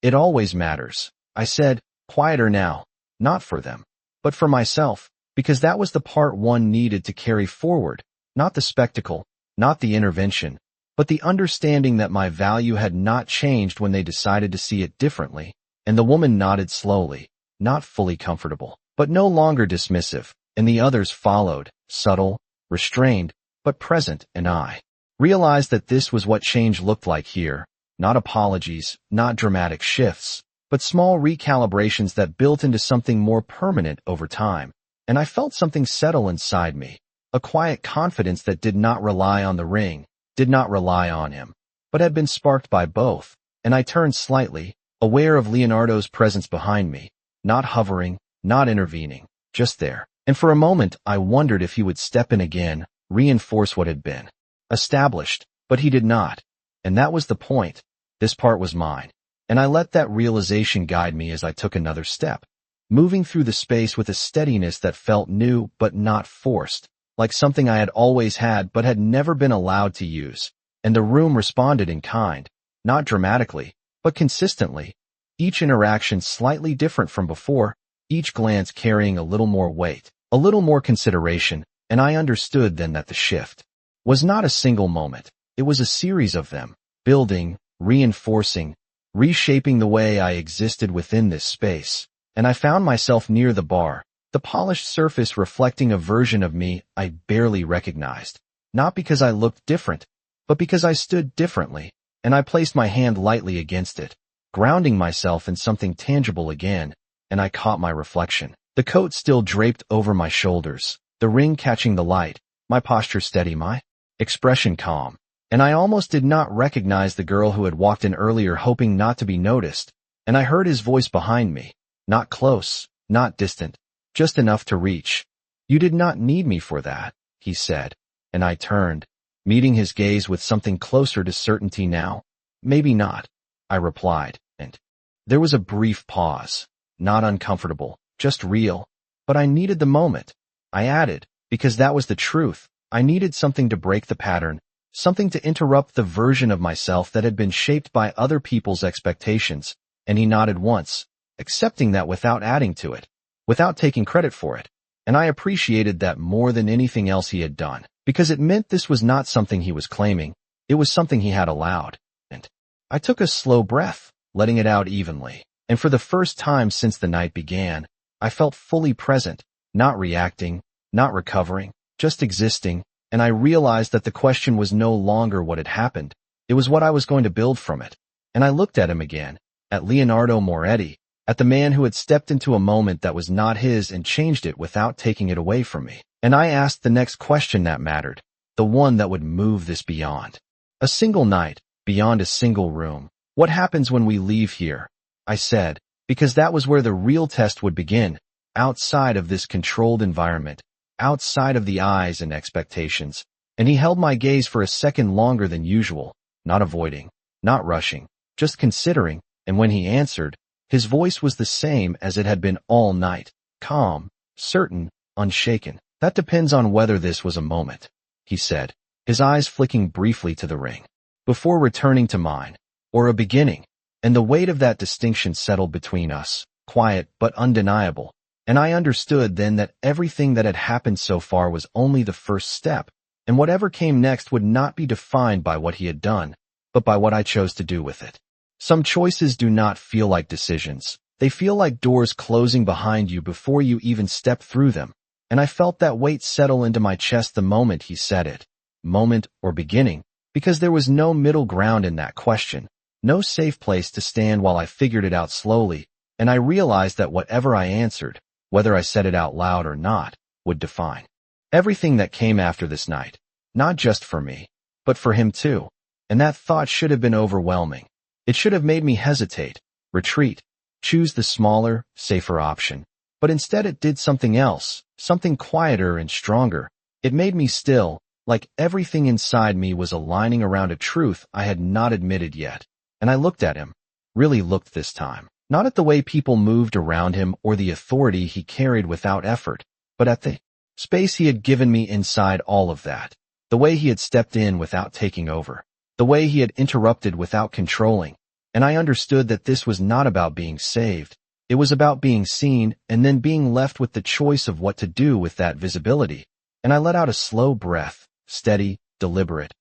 [SPEAKER 1] "It always matters," I said, quieter now, not for them, but for myself, because that was the part one needed to carry forward, not the spectacle, not the intervention, but the understanding that my value had not changed when they decided to see it differently. And the woman nodded slowly, not fully comfortable, but no longer dismissive, and the others followed, subtle, restrained, but present, and I realized that this was what change looked like here, not apologies, not dramatic shifts, but small recalibrations that built into something more permanent over time. And I felt something settle inside me, a quiet confidence that did not rely on the ring, did not rely on him, but had been sparked by both. And I turned slightly, aware of Leonardo's presence behind me, not hovering, not intervening, just there. And for a moment I wondered if he would step in again, reinforce what had been established, but he did not. And that was the point. This part was mine. And I let that realization guide me as I took another step, moving through the space with a steadiness that felt new but not forced, like something I had always had but had never been allowed to use. And the room responded in kind, not dramatically, but consistently, each interaction slightly different from before, each glance carrying a little more weight, a little more consideration, and I understood then that the shift was not a single moment. It was a series of them, building, reinforcing, reshaping the way I existed within this space. And I found myself near the bar, the polished surface reflecting a version of me I barely recognized, not because I looked different, but because I stood differently, and I placed my hand lightly against it, grounding myself in something tangible again, and I caught my reflection. The coat still draped over my shoulders, the ring catching the light, my posture steady, my expression calm, and I almost did not recognize the girl who had walked in earlier hoping not to be noticed, and I heard his voice behind me, not close, not distant, just enough to reach. "You did not need me for that," he said, and I turned, meeting his gaze with something closer to certainty now. Maybe not, I replied, and there was a brief pause. Not uncomfortable, just real. But I needed the moment. I added, because that was the truth. I needed something to break the pattern, something to interrupt the version of myself that had been shaped by other people's expectations, and he nodded once, accepting that without adding to it, without taking credit for it. And I appreciated that more than anything else he had done, because it meant this was not something he was claiming, it was something he had allowed. And I took a slow breath, letting it out evenly, and for the first time since the night began, I felt fully present, not reacting, not recovering, just existing, and I realized that the question was no longer what had happened, it was what I was going to build from it. And I looked at him again, at Leonardo Moretti, at the man who had stepped into a moment that was not his and changed it without taking it away from me. And I asked the next question that mattered, the one that would move this beyond a single night, beyond a single room. What happens when we leave here? I said, because that was where the real test would begin, outside of this controlled environment, outside of the eyes and expectations. And he held my gaze for a second longer than usual, not avoiding, not rushing, just considering, and when he answered, his voice was the same as it had been all night, calm, certain, unshaken. That depends on whether this was a moment, he said, his eyes flicking briefly to the ring, before returning to mine, or a beginning, and the weight of that distinction settled between us, quiet but undeniable. And I understood then that everything that had happened so far was only the first step, and whatever came next would not be defined by what he had done, but by what I chose to do with it. Some choices do not feel like decisions. They feel like doors closing behind you before you even step through them, and I felt that weight settle into my chest the moment he said it. Moment or beginning, because there was no middle ground in that question, no safe place to stand while I figured it out slowly, and I realized that whatever I answered, whether I said it out loud or not, would define everything that came after this night, not just for me, but for him too. And that thought should have been overwhelming. It should have made me hesitate, retreat, choose the smaller, safer option. But instead it did something else, something quieter and stronger. It made me still, like everything inside me was aligning around a truth I had not admitted yet. And I looked at him, really looked this time. Not at the way people moved around him or the authority he carried without effort, but at the space he had given me inside all of that. The way he had stepped in without taking over. The way he had interrupted without controlling. And I understood that this was not about being saved. It was about being seen and then being left with the choice of what to do with that visibility. And I let out a slow breath, steady, deliberate.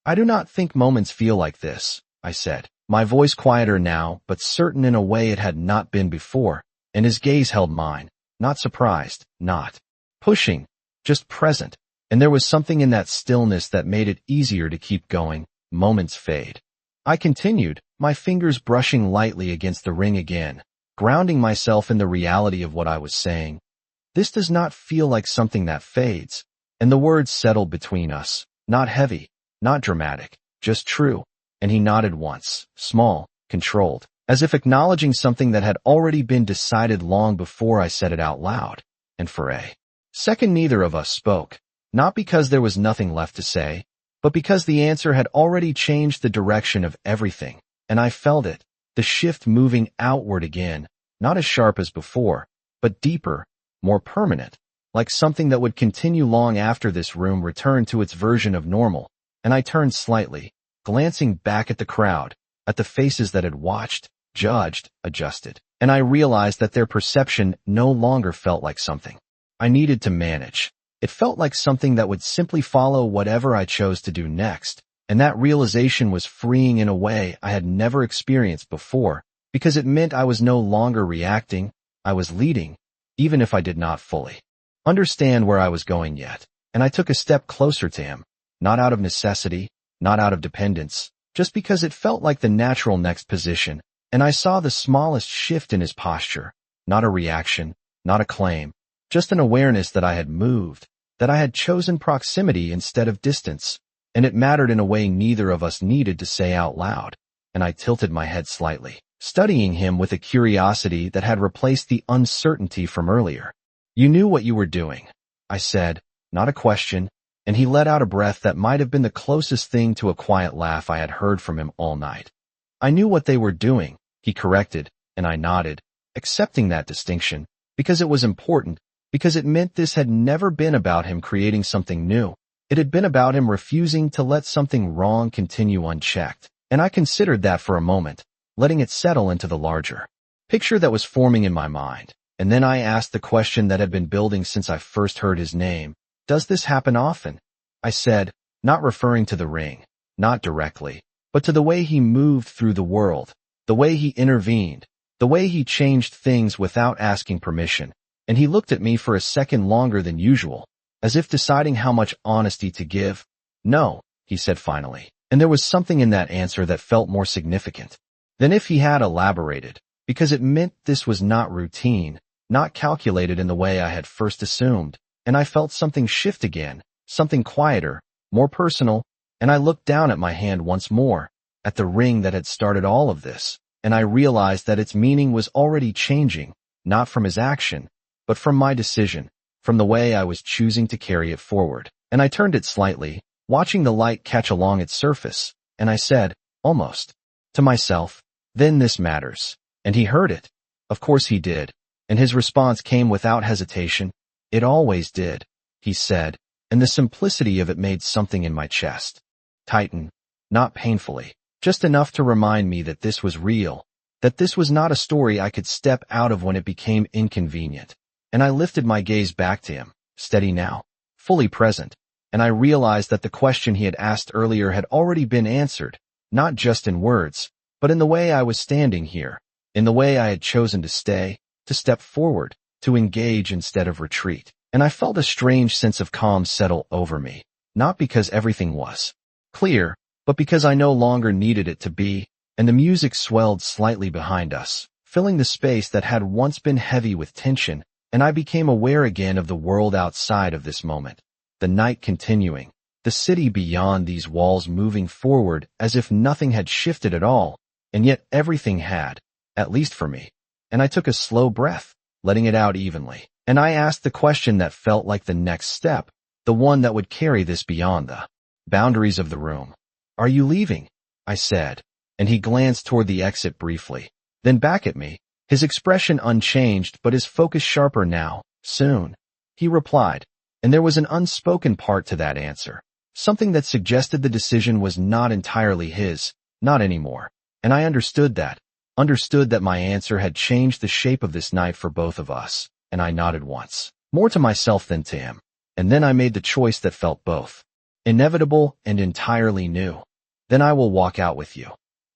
[SPEAKER 1] I do not think moments feel like this, I said. My voice quieter now, but certain in a way it had not been before, and his gaze held mine, not surprised, not pushing, just present, and there was something in that stillness that made it easier to keep going. Moments fade. I continued, my fingers brushing lightly against the ring again, grounding myself in the reality of what I was saying. This does not feel like something that fades, and the words settled between us, not heavy, not dramatic, just true. And he nodded once, small, controlled, as if acknowledging something that had already been decided long before I said it out loud. And for a second neither of us spoke, not because there was nothing left to say, but because the answer had already changed the direction of everything, and I felt it, the shift moving outward again, not as sharp as before, but deeper, more permanent, like something that would continue long after this room returned to its version of normal. And I turned slightly, glancing back at the crowd, at the faces that had watched, judged, adjusted, and I realized that their perception no longer felt like something I needed to manage. It felt like something that would simply follow whatever I chose to do next, and that realization was freeing in a way I had never experienced before, because it meant I was no longer reacting, I was leading, even if I did not fully understand where I was going yet. And I took a step closer to him, not out of necessity, not out of dependence, just because it felt like the natural next position, and I saw the smallest shift in his posture, not a reaction, not a claim, just an awareness that I had moved, that I had chosen proximity instead of distance, and it mattered in a way neither of us needed to say out loud, and I tilted my head slightly, studying him with a curiosity that had replaced the uncertainty from earlier. You knew what you were doing, I said, not a question, and he let out a breath that might have been the closest thing to a quiet laugh I had heard from him all night. I knew what they were doing, he corrected, and I nodded, accepting that distinction, because it was important, because it meant this had never been about him creating something new. It had been about him refusing to let something wrong continue unchecked. And I considered that for a moment, letting it settle into the larger picture that was forming in my mind. And then I asked the question that had been building since I first heard his name. Does this happen often? I said, not referring to the ring, not directly, but to the way he moved through the world, the way he intervened, the way he changed things without asking permission. And he looked at me for a second longer than usual, as if deciding how much honesty to give. No, he said finally. And there was something in that answer that felt more significant than if he had elaborated, because it meant this was not routine, not calculated in the way I had first assumed, and I felt something shift again, something quieter, more personal, and I looked down at my hand once more, at the ring that had started all of this, and I realized that its meaning was already changing, not from his action, but from my decision, from the way I was choosing to carry it forward. And I turned it slightly, watching the light catch along its surface, and I said, almost, to myself, then this matters. And he heard it. Of course he did. And his response came without hesitation. It always did, he said, and the simplicity of it made something in my chest tighten, not painfully, just enough to remind me that this was real, that this was not a story I could step out of when it became inconvenient. And I lifted my gaze back to him, steady now, fully present. And I realized that the question he had asked earlier had already been answered, not just in words, but in the way I was standing here, in the way I had chosen to stay, to step forward, to engage instead of retreat. And I felt a strange sense of calm settle over me, not because everything was clear, but because I no longer needed it to be, and the music swelled slightly behind us, filling the space that had once been heavy with tension, and I became aware again of the world outside of this moment. The night continuing, the city beyond these walls moving forward as if nothing had shifted at all, and yet everything had, at least for me. And I took a slow breath, letting it out evenly, and I asked the question that felt like the next step, the one that would carry this beyond the boundaries of the room. Are you leaving? I said, and he glanced toward the exit briefly, then back at me, his expression unchanged but his focus sharper now. Soon, he replied. And there was an unspoken part to that answer, something that suggested the decision was not entirely his, not anymore. And I understood that my answer had changed the shape of this night for both of us, and I nodded once, more to myself than to him. And then I made the choice that felt both inevitable and entirely new. Then I will walk out with you,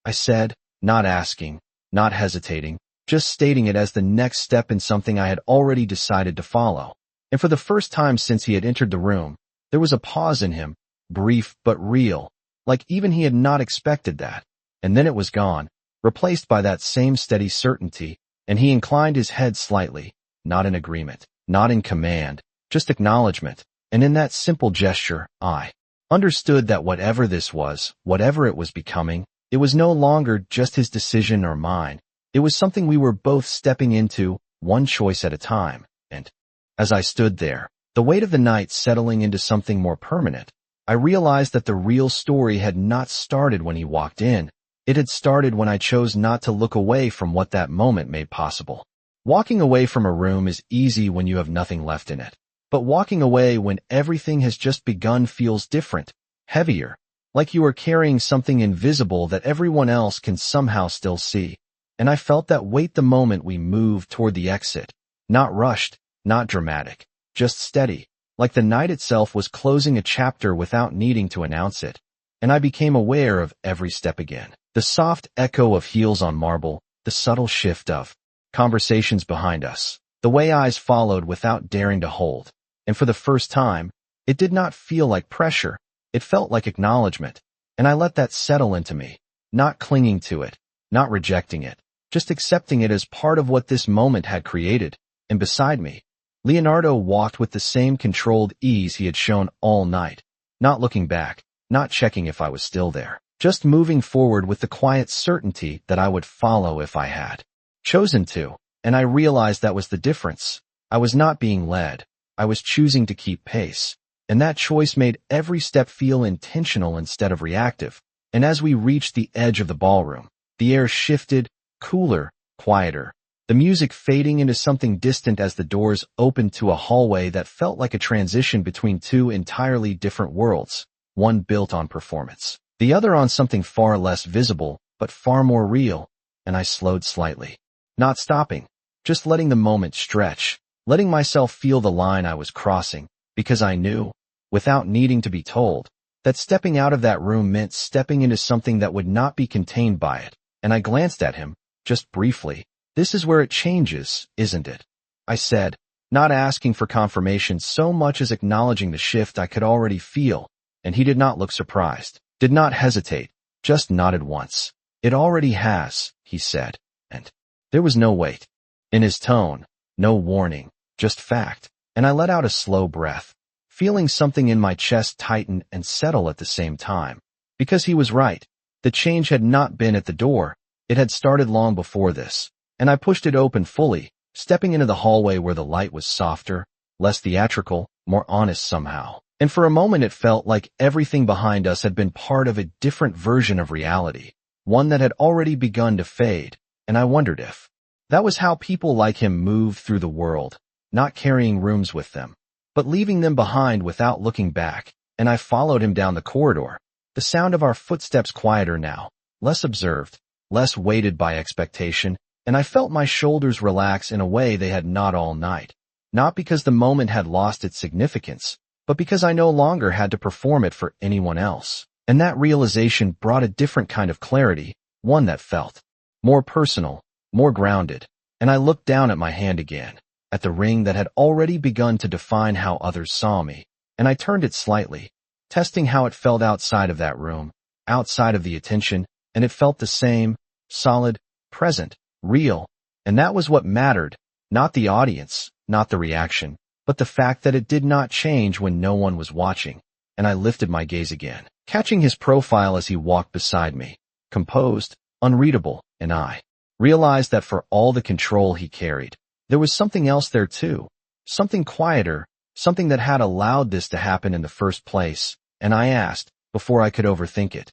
[SPEAKER 1] I said, not asking, not hesitating, just stating it as the next step in something I had already decided to follow. And for the first time since he had entered the room, there was a pause in him, brief but real, like even he had not expected that. And then it was gone, replaced by that same steady certainty, and he inclined his head slightly, not in agreement, not in command, just acknowledgement. And in that simple gesture, I understood that whatever this was, whatever it was becoming, it was no longer just his decision or mine. It was something we were both stepping into, one choice at a time. And as I stood there, the weight of the night settling into something more permanent, I realized that the real story had not started when he walked in. It had started when I chose not to look away from what that moment made possible. Walking away from a room is easy when you have nothing left in it. But walking away when everything has just begun feels different, heavier, like you are carrying something invisible that everyone else can somehow still see. And I felt that weight the moment we moved toward the exit, not rushed, not dramatic, just steady, like the night itself was closing a chapter without needing to announce it. And I became aware of every step again. The soft echo of heels on marble, the subtle shift of conversations behind us, the way eyes followed without daring to hold. And for the first time, it did not feel like pressure, it felt like acknowledgement. And I let that settle into me, not clinging to it, not rejecting it, just accepting it as part of what this moment had created. And beside me, Leonardo walked with the same controlled ease he had shown all night, not looking back, not checking if I was still there, just moving forward with the quiet certainty that I would follow if I had chosen to. And I realized that was the difference. I was not being led. I was choosing to keep pace. and that choice made every step feel intentional instead of reactive. And as we reached the edge of the ballroom, the air shifted, cooler, quieter, the music fading into something distant as the doors opened to a hallway that felt like a transition between two entirely different worlds, one built on performance, the other on something far less visible, but far more real, and I slowed slightly. Not stopping, just letting the moment stretch, letting myself feel the line I was crossing, because I knew, without needing to be told, that stepping out of that room meant stepping into something that would not be contained by it, and I glanced at him, just briefly. "This is where it changes, isn't it?" I said, not asking for confirmation so much as acknowledging the shift I could already feel, and he did not look surprised, did not hesitate, just nodded once. "It already has," he said, and there was no wait in his tone, no warning, just fact, and I let out a slow breath, feeling something in my chest tighten and settle at the same time. Because he was right. The change had not been at the door, it had started long before this, and I pushed it open fully, stepping into the hallway where the light was softer, less theatrical, more honest somehow. And for a moment it felt like everything behind us had been part of a different version of reality, one that had already begun to fade, and I wondered if that was how people like him moved through the world, not carrying rooms with them, but leaving them behind without looking back. And I followed him down the corridor, the sound of our footsteps quieter now, less observed, less weighted by expectation, and I felt my shoulders relax in a way they had not all night. Not because the moment had lost its significance, but because I no longer had to perform it for anyone else. And that realization brought a different kind of clarity, one that felt more personal, more grounded. And I looked down at my hand again, at the ring that had already begun to define how others saw me, and I turned it slightly, testing how it felt outside of that room, outside of the attention, and it felt the same, solid, present, real. And that was what mattered, not the audience, not the reaction, but the fact that it did not change when no one was watching. And I lifted my gaze again, catching his profile as he walked beside me, composed, unreadable, and I realized that for all the control he carried, there was something else there too, something quieter, something that had allowed this to happen in the first place. And I asked, before I could overthink it,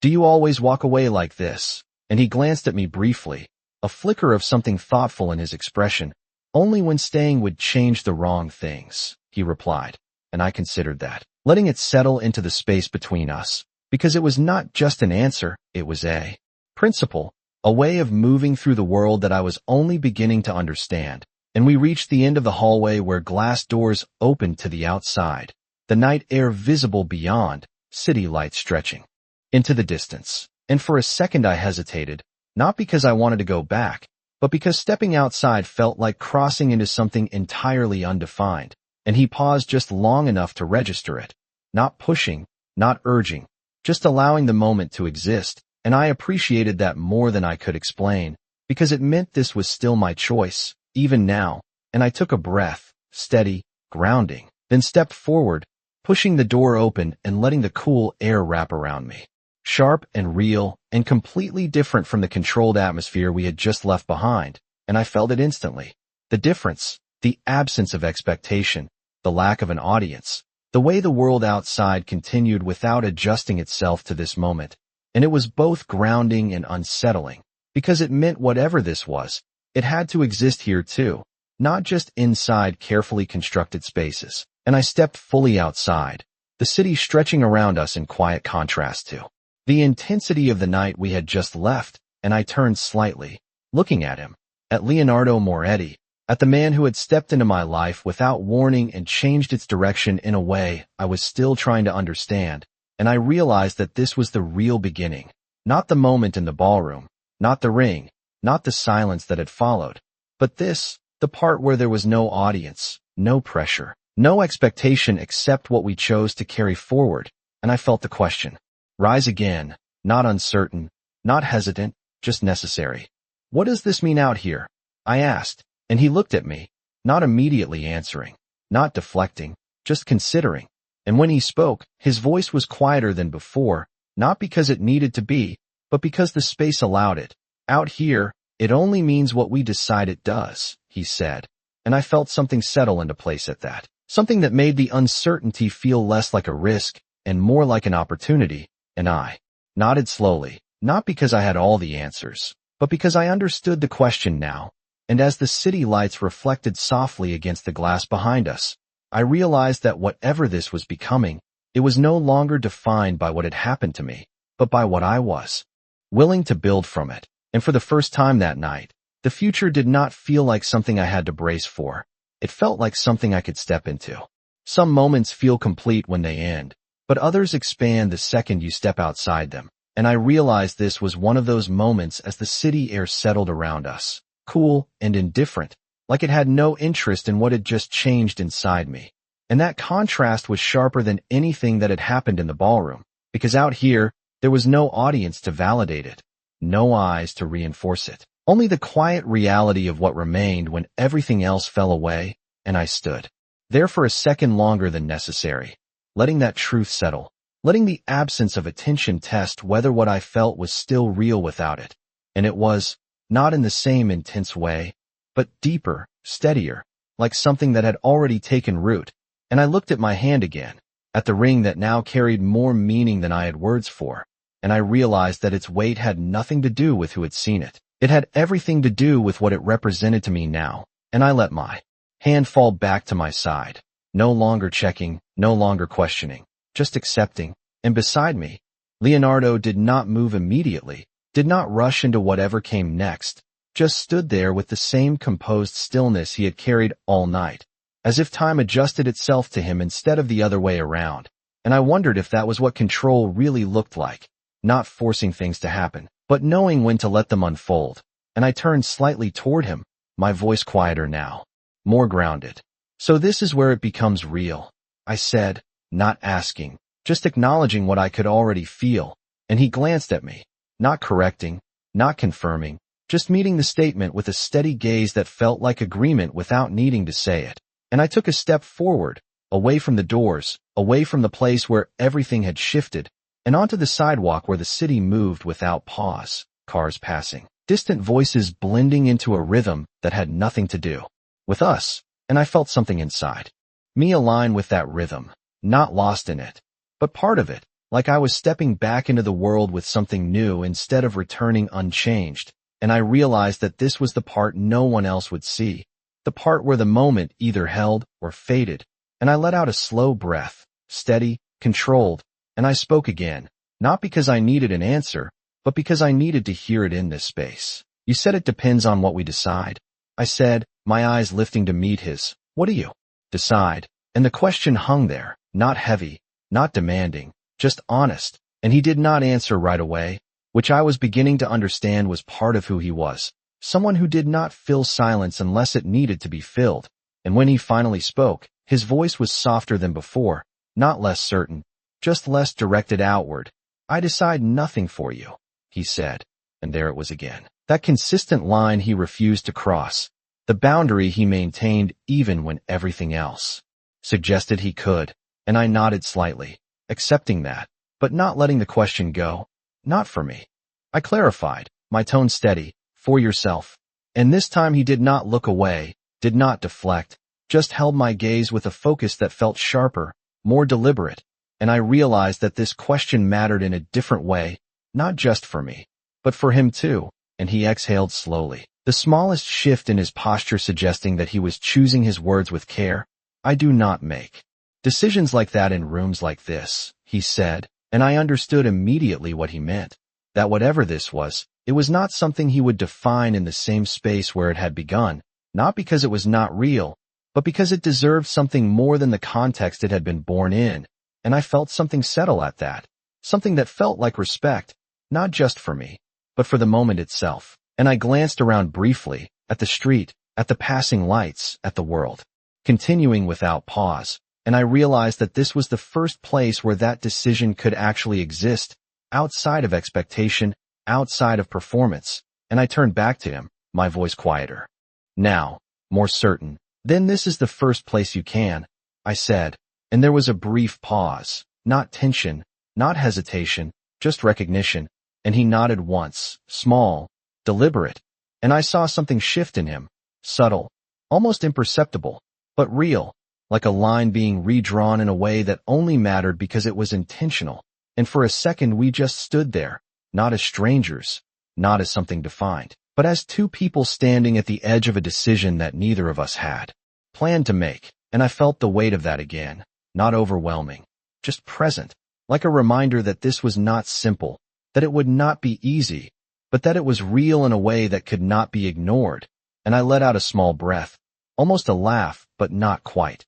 [SPEAKER 1] "Do you always walk away like this?" And he glanced at me briefly, a flicker of something thoughtful in his expression. "Only when staying would change the wrong things," he replied, and I considered that, letting it settle into the space between us, because it was not just an answer, it was a principle, a way of moving through the world that I was only beginning to understand. And we reached the end of the hallway where glass doors opened to the outside, the night air visible beyond, city lights stretching into the distance. And for a second I hesitated, not because I wanted to go back, but because stepping outside felt like crossing into something entirely undefined. And he paused just long enough to register it, not pushing, not urging, just allowing the moment to exist. And I appreciated that more than I could explain, because it meant this was still my choice, even now. And I took a breath, steady, grounding, then stepped forward, pushing the door open and letting the cool air wrap around me. Sharp and real, and completely different from the controlled atmosphere we had just left behind, and I felt it instantly. The difference, the absence of expectation, the lack of an audience, the way the world outside continued without adjusting itself to this moment. And it was both grounding and unsettling, because it meant whatever this was, it had to exist here too, not just inside carefully constructed spaces. And I stepped fully outside, the city stretching around us in quiet contrast to the intensity of the night we had just left. And I turned slightly, looking at him, at Leonardo Moretti, at the man who had stepped into my life without warning and changed its direction in a way I was still trying to understand. And I realized that this was the real beginning, not the moment in the ballroom, not the ring, not the silence that had followed, but this, the part where there was no audience, no pressure, no expectation except what we chose to carry forward. And I felt the question rise again, not uncertain, not hesitant, just necessary. "What does this mean out here?" I asked, and he looked at me, not immediately answering, not deflecting, just considering. And when he spoke, his voice was quieter than before, not because it needed to be, but because the space allowed it. "Out here, it only means what we decide it does," he said, and I felt something settle into place at that. Something that made the uncertainty feel less like a risk and more like an opportunity, and I nodded slowly, not because I had all the answers, but because I understood the question now. And as the city lights reflected softly against the glass behind us, I realized that whatever this was becoming, it was no longer defined by what had happened to me, but by what I was willing to build from it. And for the first time that night, the future did not feel like something I had to brace for. It felt like something I could step into. Some moments feel complete when they end, but others expand the second you step outside them. And I realized this was one of those moments as the city air settled around us, cool and indifferent, like it had no interest in what had just changed inside me. And that contrast was sharper than anything that had happened in the ballroom, because out here, there was no audience to validate it, no eyes to reinforce it. Only the quiet reality of what remained when everything else fell away, and I stood there for a second longer than necessary, letting that truth settle, letting the absence of attention test whether what I felt was still real without it. And it was, not in the same intense way, but deeper, steadier, like something that had already taken root. And I looked at my hand again, at the ring that now carried more meaning than I had words for, and I realized that its weight had nothing to do with who had seen it. It had everything to do with what it represented to me now, and I let my hand fall back to my side, no longer checking, no longer questioning, just accepting. And beside me, Leonardo did not move immediately, did not rush into whatever came next, just stood there with the same composed stillness he had carried all night, as if time adjusted itself to him instead of the other way around. And I wondered if that was what control really looked like, not forcing things to happen, but knowing when to let them unfold. And I turned slightly toward him, my voice quieter now, more grounded. So this is where it becomes real, I said, not asking, just acknowledging what I could already feel. And he glanced at me, not correcting, not confirming, just meeting the statement with a steady gaze that felt like agreement without needing to say it. And I took a step forward, away from the doors, away from the place where everything had shifted, and onto the sidewalk where the city moved without pause, cars passing, distant voices blending into a rhythm that had nothing to do with us. And I felt something inside me align with that rhythm, not lost in it, but part of it, like I was stepping back into the world with something new instead of returning unchanged. And I realized that this was the part no one else would see, the part where the moment either held or faded. And I let out a slow breath, steady, controlled, and I spoke again, not because I needed an answer, but because I needed to hear it in this space. You said it depends on what we decide, I said, my eyes lifting to meet his. What do you decide? And the question hung there, not heavy, not demanding, just honest. And he did not answer right away, which I was beginning to understand was part of who he was, someone who did not fill silence unless it needed to be filled. And when he finally spoke, his voice was softer than before, not less certain, just less directed outward. I decide nothing for you, he said. And there it was again, that consistent line he refused to cross, the boundary he maintained even when everything else suggested he could. And I nodded slightly, accepting that, but not letting the question go. Not for me, I clarified, my tone steady, for yourself. And this time he did not look away, did not deflect, just held my gaze with a focus that felt sharper, more deliberate. And I realized that this question mattered in a different way, not just for me, but for him too. And he exhaled slowly, the smallest shift in his posture suggesting that he was choosing his words with care. I do not make decisions like that in rooms like this, he said, and I understood immediately what he meant, that whatever this was, it was not something he would define in the same space where it had begun, not because it was not real, but because it deserved something more than the context it had been born in. And I felt something settle at that, something that felt like respect, not just for me, but for the moment itself. And I glanced around briefly, at the street, at the passing lights, at the world, continuing without pause. And I realized that this was the first place where that decision could actually exist, outside of expectation, outside of performance. And I turned back to him, my voice quieter, now more certain. Then this is the first place you can, I said. And there was a brief pause, not tension, not hesitation, just recognition. And he nodded once, small, deliberate. And I saw something shift in him, subtle, almost imperceptible, but real, like a line being redrawn in a way that only mattered because it was intentional. And for a second we just stood there, not as strangers, not as something defined, but as two people standing at the edge of a decision that neither of us had planned to make. And I felt the weight of that again, not overwhelming, just present, like a reminder that this was not simple, that it would not be easy, but that it was real in a way that could not be ignored. And I let out a small breath, almost a laugh, but not quite.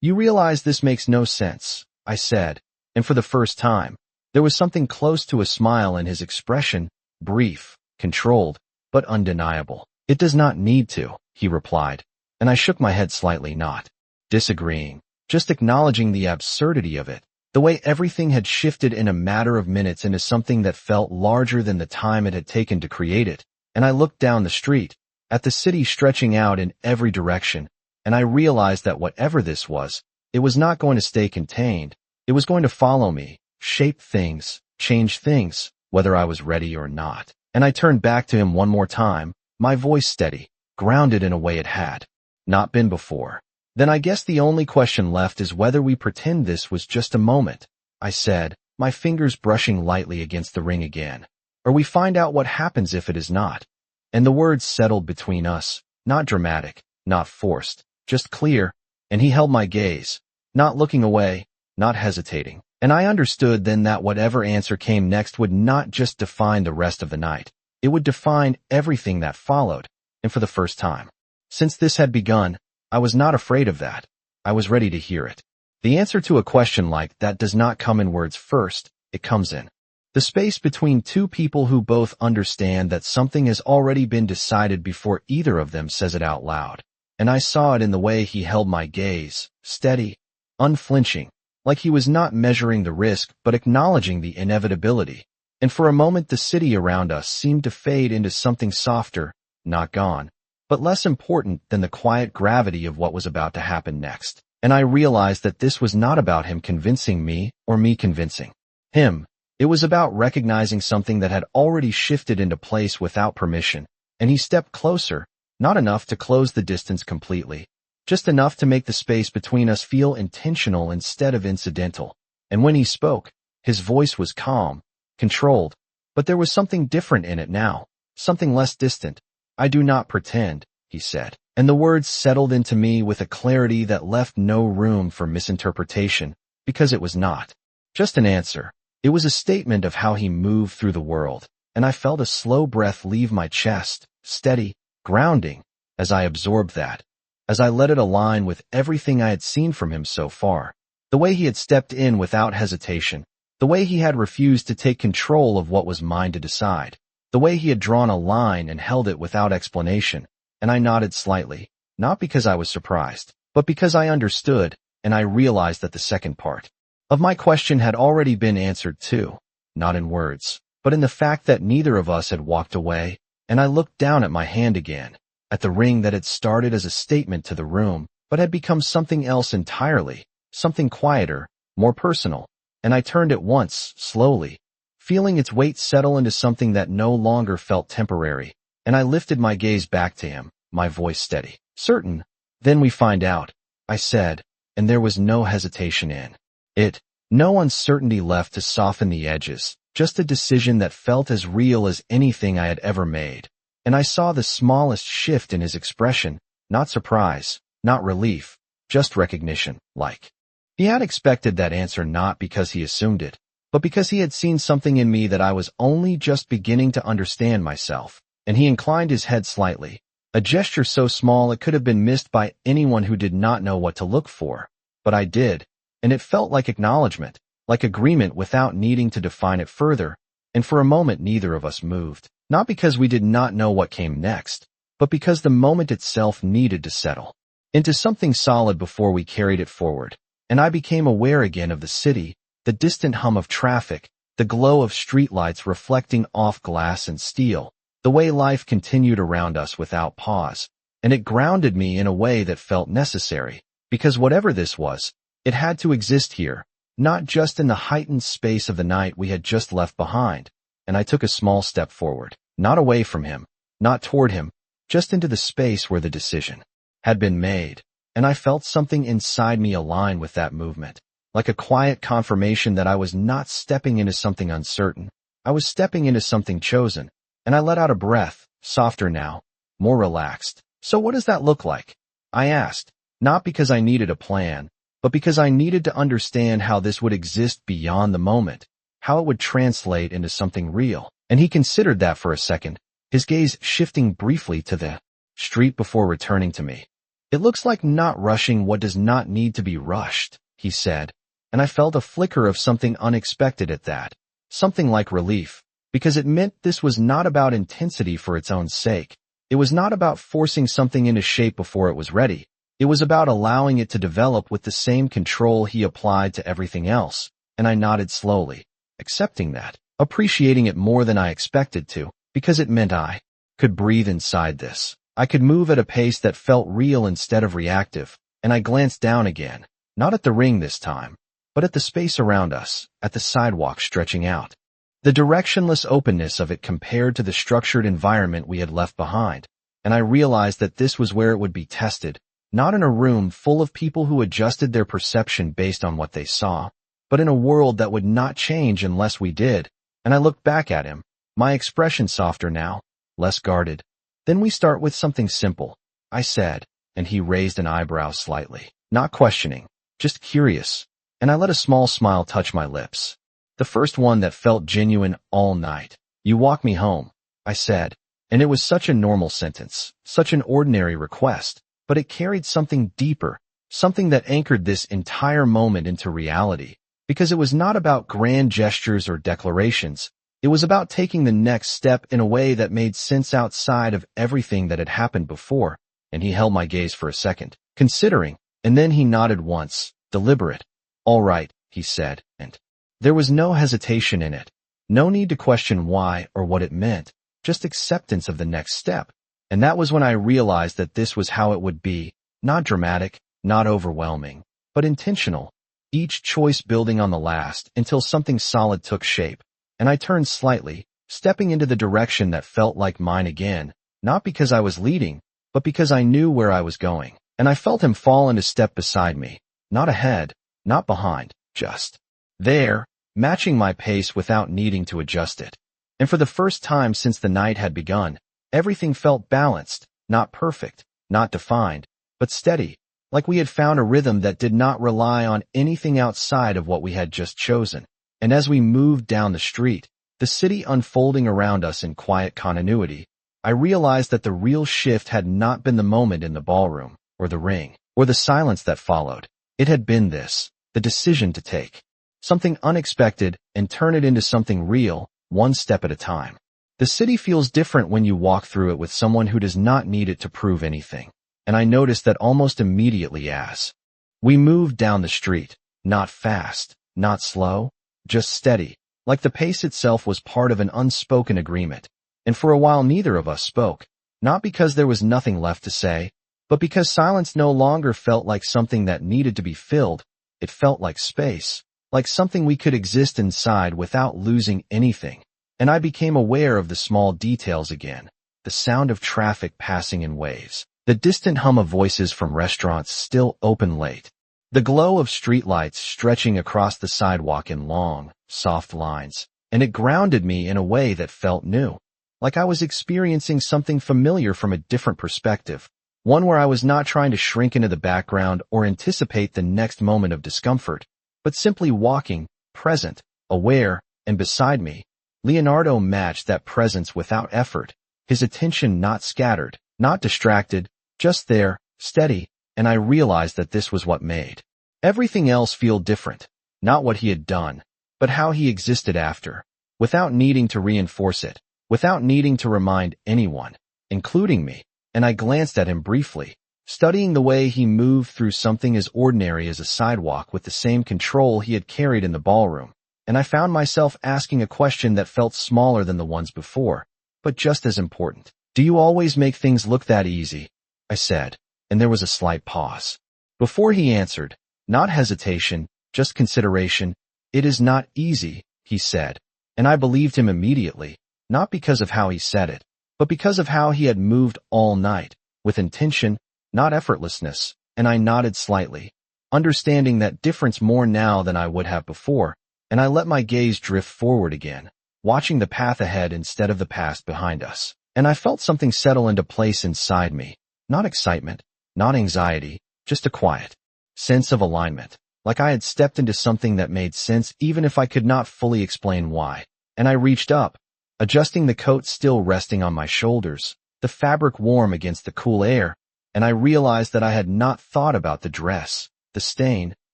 [SPEAKER 1] "You realize this makes no sense," I said, and for the first time, there was something close to a smile in his expression, brief, controlled, but undeniable. "It does not need to," he replied, and I shook my head slightly, not disagreeing, just acknowledging the absurdity of it, the way everything had shifted in a matter of minutes into something that felt larger than the time it had taken to create it. And I looked down the street, at the city stretching out in every direction, and I realized that whatever this was, it was not going to stay contained. It was going to follow me, shape things, change things, whether I was ready or not. And I turned back to him one more time, my voice steady, grounded in a way it had not been before. "Then I guess the only question left is whether we pretend this was just a moment," I said, my fingers brushing lightly against the ring again. "Or we find out what happens if it is not." And the words settled between us, not dramatic, not forced, just clear, and he held my gaze, not looking away, not hesitating. And I understood then that whatever answer came next would not just define the rest of the night. It would define everything that followed. And for the first time since this had begun, I was not afraid of that. I was ready to hear it. The answer to a question like that does not come in words first, it comes in the space between two people who both understand that something has already been decided before either of them says it out loud. And I saw it in the way he held my gaze, steady, unflinching, like he was not measuring the risk but acknowledging the inevitability. And for a moment the city around us seemed to fade into something softer, not gone, but less important than the quiet gravity of what was about to happen next. And I realized that this was not about him convincing me or me convincing him. It was about recognizing something that had already shifted into place without permission. And he stepped closer, not enough to close the distance completely, just enough to make the space between us feel intentional instead of incidental. And when he spoke, his voice was calm, controlled, but there was something different in it now, something less distant. "I do not pretend," he said, and the words settled into me with a clarity that left no room for misinterpretation, because it was not just an answer. It was a statement of how he moved through the world, and I felt a slow breath leave my chest, steady, grounding, as I absorbed that, as I let it align with everything I had seen from him so far. The way he had stepped in without hesitation, the way he had refused to take control of what was mine to decide, the way he had drawn a line and held it without explanation. And I nodded slightly, not because I was surprised, but because I understood, and I realized that the second part of my question had already been answered too, not in words, but in the fact that neither of us had walked away. And I looked down at my hand again, at the ring that had started as a statement to the room, but had become something else entirely, something quieter, more personal. And I turned it once, slowly, feeling its weight settle into something that no longer felt temporary. And I lifted my gaze back to him, my voice steady. "Certain, then we find out," I said, and there was no hesitation in it, no uncertainty left to soften the edges, just a decision that felt as real as anything I had ever made. And I saw the smallest shift in his expression, not surprise, not relief, just recognition, like he had expected that answer, not because he assumed it, but because he had seen something in me that I was only just beginning to understand myself. And he inclined his head slightly, a gesture so small it could have been missed by anyone who did not know what to look for. But I did, and it felt like acknowledgement, like agreement without needing to define it further. And for a moment neither of us moved, not because we did not know what came next, but because the moment itself needed to settle into something solid before we carried it forward. And I became aware again of the city, the distant hum of traffic, the glow of streetlights reflecting off glass and steel, the way life continued around us without pause. And it grounded me in a way that felt necessary, because whatever this was, it had to exist here, not just in the heightened space of the night we had just left behind. And I took a small step forward, not away from him, not toward him, just into the space where the decision had been made. and I felt something inside me align with that movement, like a quiet confirmation that I was not stepping into something uncertain. I was stepping into something chosen, and I let out a breath, softer now, more relaxed. So what does that look like? I asked, not because I needed a plan, but because I needed to understand how this would exist beyond the moment, how it would translate into something real. And he considered that for a second, his gaze shifting briefly to the street before returning to me. It looks like not rushing what does not need to be rushed, he said, and I felt a flicker of something unexpected at that, something like relief, because it meant this was not about intensity for its own sake. It was not about forcing something into shape before it was ready. It was about allowing it to develop with the same control he applied to everything else, and I nodded slowly, accepting that, appreciating it more than I expected to, because it meant I could breathe inside this. I could move at a pace that felt real instead of reactive, and I glanced down again, not at the ring this time, but at the space around us, at the sidewalk stretching out. The directionless openness of it compared to the structured environment we had left behind, and I realized that this was where it would be tested, not in a room full of people who adjusted their perception based on what they saw, but in a world that would not change unless we did. And I looked back at him, my expression softer now, less guarded. Then we start with something simple, I said, and he raised an eyebrow slightly, not questioning, just curious, and I let a small smile touch my lips. The first one that felt genuine all night. You walk me home, I said, and it was such a normal sentence, such an ordinary request, but it carried something deeper, something that anchored this entire moment into reality, because it was not about grand gestures or declarations. It was about taking the next step in a way that made sense outside of everything that had happened before, and he held my gaze for a second, considering, and then he nodded once, deliberate. All right, he said, and there was no hesitation in it, no need to question why or what it meant, just acceptance of the next step. And that was when I realized that this was how it would be, not dramatic, not overwhelming, but intentional, each choice building on the last until something solid took shape. And I turned slightly, stepping into the direction that felt like mine again, not because I was leading, but because I knew where I was going. And I felt him fall into step beside me, not ahead, not behind, just there, matching my pace without needing to adjust it. And for the first time since the night had begun, everything felt balanced, not perfect, not defined, but steady, like we had found a rhythm that did not rely on anything outside of what we had just chosen. And as we moved down the street, the city unfolding around us in quiet continuity, I realized that the real shift had not been the moment in the ballroom, or the ring, or the silence that followed. It had been this, the decision to take something unexpected and turn it into something real, one step at a time. The city feels different when you walk through it with someone who does not need it to prove anything. And I noticed that almost immediately as we moved down the street, not fast, not slow, just steady, like the pace itself was part of an unspoken agreement. And for a while neither of us spoke, not because there was nothing left to say, but because silence no longer felt like something that needed to be filled. It felt like space, like something we could exist inside without losing anything. And I became aware of the small details again, the sound of traffic passing in waves, the distant hum of voices from restaurants still open late, the glow of streetlights stretching across the sidewalk in long, soft lines, and it grounded me in a way that felt new, like I was experiencing something familiar from a different perspective, one where I was not trying to shrink into the background or anticipate the next moment of discomfort, but simply walking, present, aware, and beside me, Leonardo matched that presence without effort, his attention not scattered, not distracted, just there, steady, and I realized that this was what made everything else feel different, not what he had done, but how he existed after, without needing to reinforce it, without needing to remind anyone, including me. And I glanced at him briefly, studying the way he moved through something as ordinary as a sidewalk with the same control he had carried in the ballroom. And I found myself asking a question that felt smaller than the ones before, but just as important. Do you always make things look that easy? I said, and there was a slight pause. Before he answered, not hesitation, just consideration. It is not easy, he said, and I believed him immediately, not because of how he said it, but because of how he had moved all night, with intention, not effortlessness. and I nodded slightly, understanding that difference more now than I would have before, and I let my gaze drift forward again, watching the path ahead instead of the past behind us. And I felt something settle into place inside me. Not excitement, not anxiety, just a quiet sense of alignment, like I had stepped into something that made sense even if I could not fully explain why. And I reached up, adjusting the coat still resting on my shoulders, the fabric warm against the cool air, and I realized that I had not thought about the dress, the stain,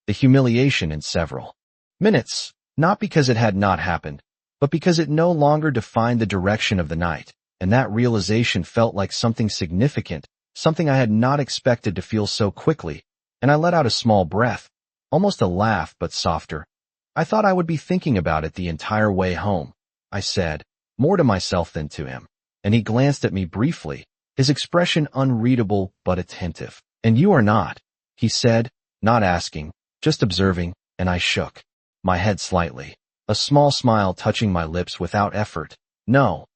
[SPEAKER 1] the humiliation in several minutes, not because it had not happened, but because it no longer defined the direction of the night, and that realization felt like something significant, something I had not expected to feel so quickly, and I let out a small breath, almost a laugh but softer. I thought I would be thinking about it the entire way home, I said, more to myself than to him, and he glanced at me briefly, his expression unreadable but attentive. And you are not, he said, not asking, just observing, and I shook my head slightly, a small smile touching my lips without effort. No,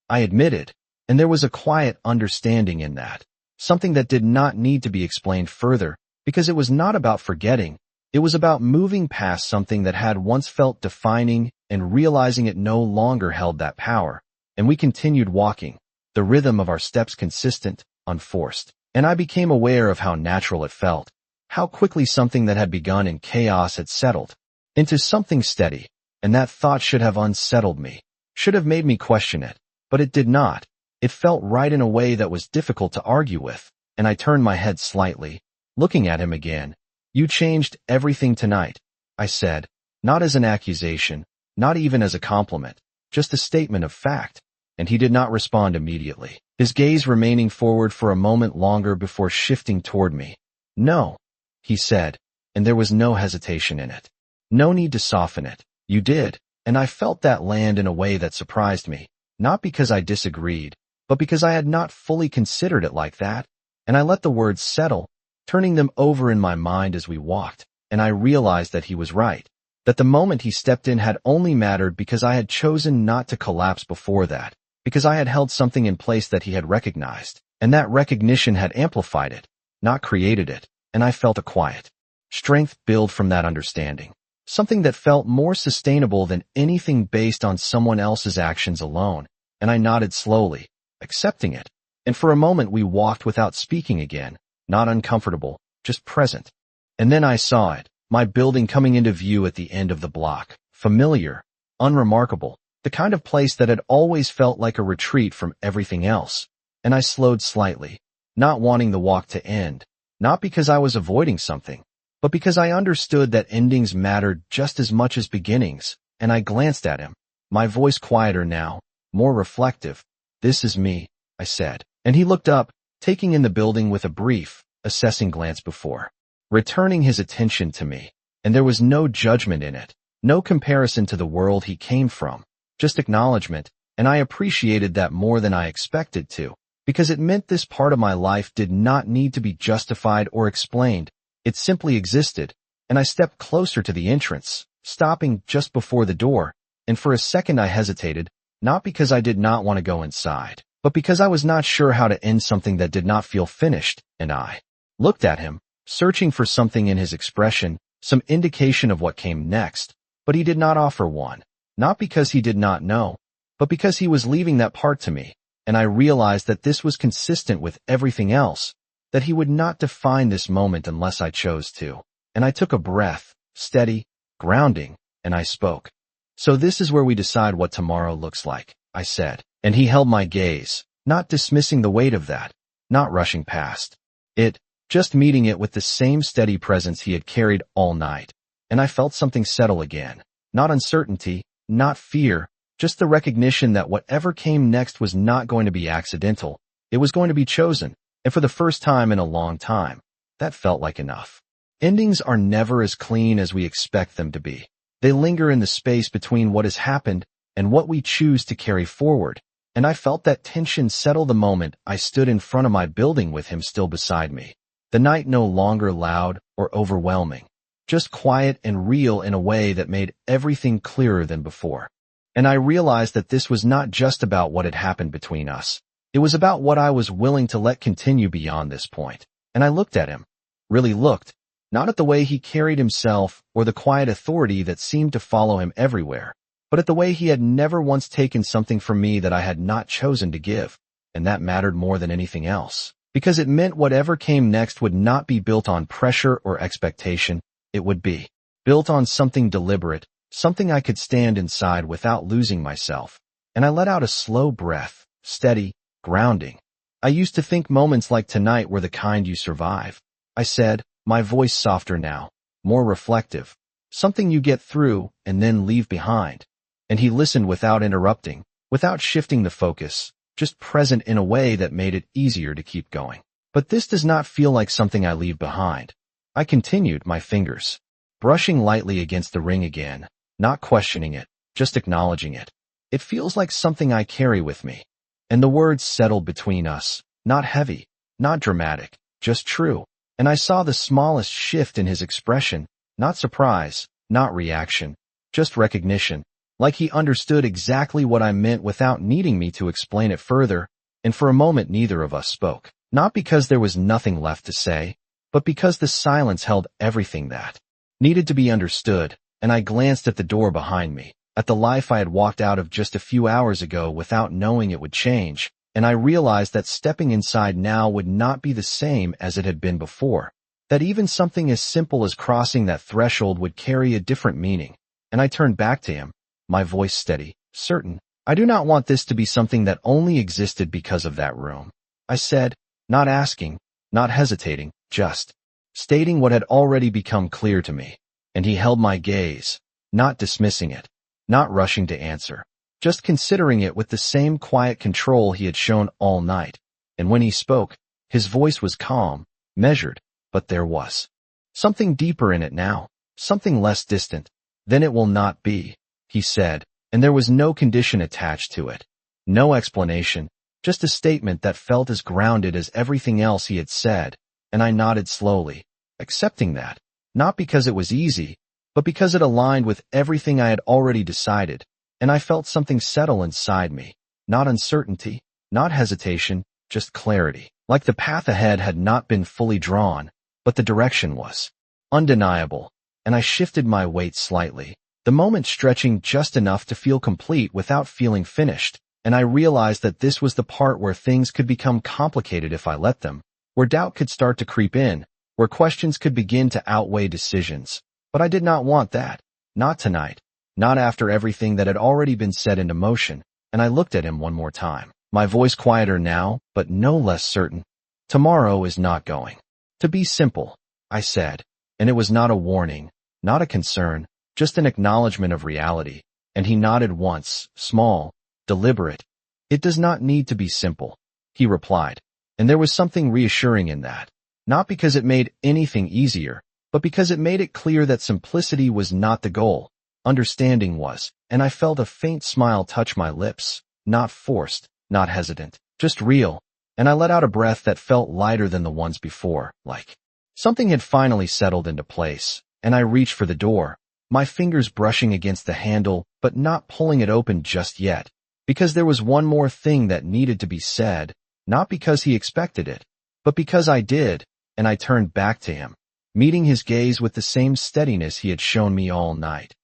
[SPEAKER 1] I admitted, and there was a quiet understanding in that, something that did not need to be explained further, because it was not about forgetting, it was about moving past something that had once felt defining and realizing it no longer held that power. And we continued walking, the rhythm of our steps consistent, unforced, and I became aware of how natural it felt, how quickly something that had begun in chaos had settled into something steady, and that thought should have unsettled me, should have made me question it, but it did not. It felt right in a way that was difficult to argue with, and I turned my head slightly, looking at him again. You changed everything tonight, I said, not as an accusation, not even as a compliment, just a statement of fact, and he did not respond immediately, his gaze remaining forward for a moment longer before shifting toward me. No, he said, and there was no hesitation in it. No need to soften it. You did, and I felt that land in a way that surprised me, not because I disagreed, but because I had not fully considered it like that, and I let the words settle, turning them over in my mind as we walked, and I realized that he was right, that the moment he stepped in had only mattered because I had chosen not to collapse before that, because I had held something in place that he had recognized, and that recognition had amplified it, not created it, and I felt a quiet strength build from that understanding. Something that felt more sustainable than anything based on someone else's actions alone, and I nodded slowly, accepting it. And for a moment we walked without speaking again, not uncomfortable, just present. And then I saw it, my building coming into view at the end of the block, familiar, unremarkable, the kind of place that had always felt like a retreat from everything else. And I slowed slightly, not wanting the walk to end, not because I was avoiding something, but because I understood that endings mattered just as much as beginnings, and I glanced at him, my voice quieter now, more reflective. This is me, I said, and he looked up, taking in the building with a brief, assessing glance before returning his attention to me, and there was no judgment in it, no comparison to the world he came from, just acknowledgement, and I appreciated that more than I expected to, because it meant this part of my life did not need to be justified or explained. It simply existed, and I stepped closer to the entrance, stopping just before the door, and for a second I hesitated, not because I did not want to go inside, but because I was not sure how to end something that did not feel finished, and I looked at him, searching for something in his expression, some indication of what came next, but he did not offer one, not because he did not know, but because he was leaving that part to me, and I realized that this was consistent with everything else, that he would not define this moment unless I chose to. And I took a breath, steady, grounding, and I spoke. So this is where we decide what tomorrow looks like, I said, and he held my gaze, not dismissing the weight of that, not rushing past it, just meeting it with the same steady presence he had carried all night. And I felt something settle again, not uncertainty, not fear, just the recognition that whatever came next was not going to be accidental, it was going to be chosen. And for the first time in a long time, that felt like enough. Endings are never as clean as we expect them to be. They linger in the space between what has happened and what we choose to carry forward, and I felt that tension settle the moment I stood in front of my building with him still beside me. The night no longer loud or overwhelming, just quiet and real in a way that made everything clearer than before. And I realized that this was not just about what had happened between us. It was about what I was willing to let continue beyond this point. And I looked at him, really looked, not at the way he carried himself or the quiet authority that seemed to follow him everywhere, but at the way he had never once taken something from me that I had not chosen to give, and that mattered more than anything else, because it meant whatever came next would not be built on pressure or expectation. It would be built on something deliberate, something I could stand inside without losing myself. And I let out a slow breath, steady, grounding. I used to think moments like tonight were the kind you survive. I said, my voice softer now, more reflective. Something you get through and then leave behind. And he listened without interrupting, without shifting the focus, just present in a way that made it easier to keep going. But this does not feel like something I leave behind. I continued, my fingers brushing lightly against the ring again, not questioning it, just acknowledging it. It feels like something I carry with me. And the words settled between us, not heavy, not dramatic, just true. And I saw the smallest shift in his expression, not surprise, not reaction, just recognition, like he understood exactly what I meant without needing me to explain it further. And for a moment neither of us spoke, not because there was nothing left to say, but because the silence held everything that needed to be understood. And I glanced at the door behind me, at the life I had walked out of just a few hours ago without knowing it would change, and I realized that stepping inside now would not be the same as it had been before, that even something as simple as crossing that threshold would carry a different meaning. And I turned back to him, my voice steady, certain. I do not want this to be something that only existed because of that room, I said, not asking, not hesitating, just stating what had already become clear to me. And he held my gaze, not dismissing it, not rushing to answer, just considering it with the same quiet control he had shown all night. And when he spoke, his voice was calm, measured, but there was something deeper in it now, something less distant. Then it will not be, he said, and there was no condition attached to it, no explanation, just a statement that felt as grounded as everything else he had said. And I nodded slowly, accepting that, not because it was easy, but because it aligned with everything I had already decided. And I felt something settle inside me, not uncertainty, not hesitation, just clarity, like the path ahead had not been fully drawn, but the direction was undeniable. And I shifted my weight slightly, the moment stretching just enough to feel complete without feeling finished. And I realized that this was the part where things could become complicated if I let them, where doubt could start to creep in, where questions could begin to outweigh decisions. But I did not want that. Not tonight. Not after everything that had already been set into motion. And I looked at him one more time, my voice quieter now, but no less certain. Tomorrow is not going to be simple, I said. And it was not a warning, not a concern, just an acknowledgement of reality. And he nodded once, small, deliberate. It does not need to be simple, he replied. And there was something reassuring in that. Not because it made anything easier, but because it made it clear that simplicity was not the goal. Understanding was, and I felt a faint smile touch my lips, not forced, not hesitant, just real. And I let out a breath that felt lighter than the ones before, like something had finally settled into place. And I reached for the door, my fingers brushing against the handle, but not pulling it open just yet, because there was one more thing that needed to be said, not because he expected it, but because I did. And I turned back to him, meeting his gaze with the same steadiness he had shown me all night.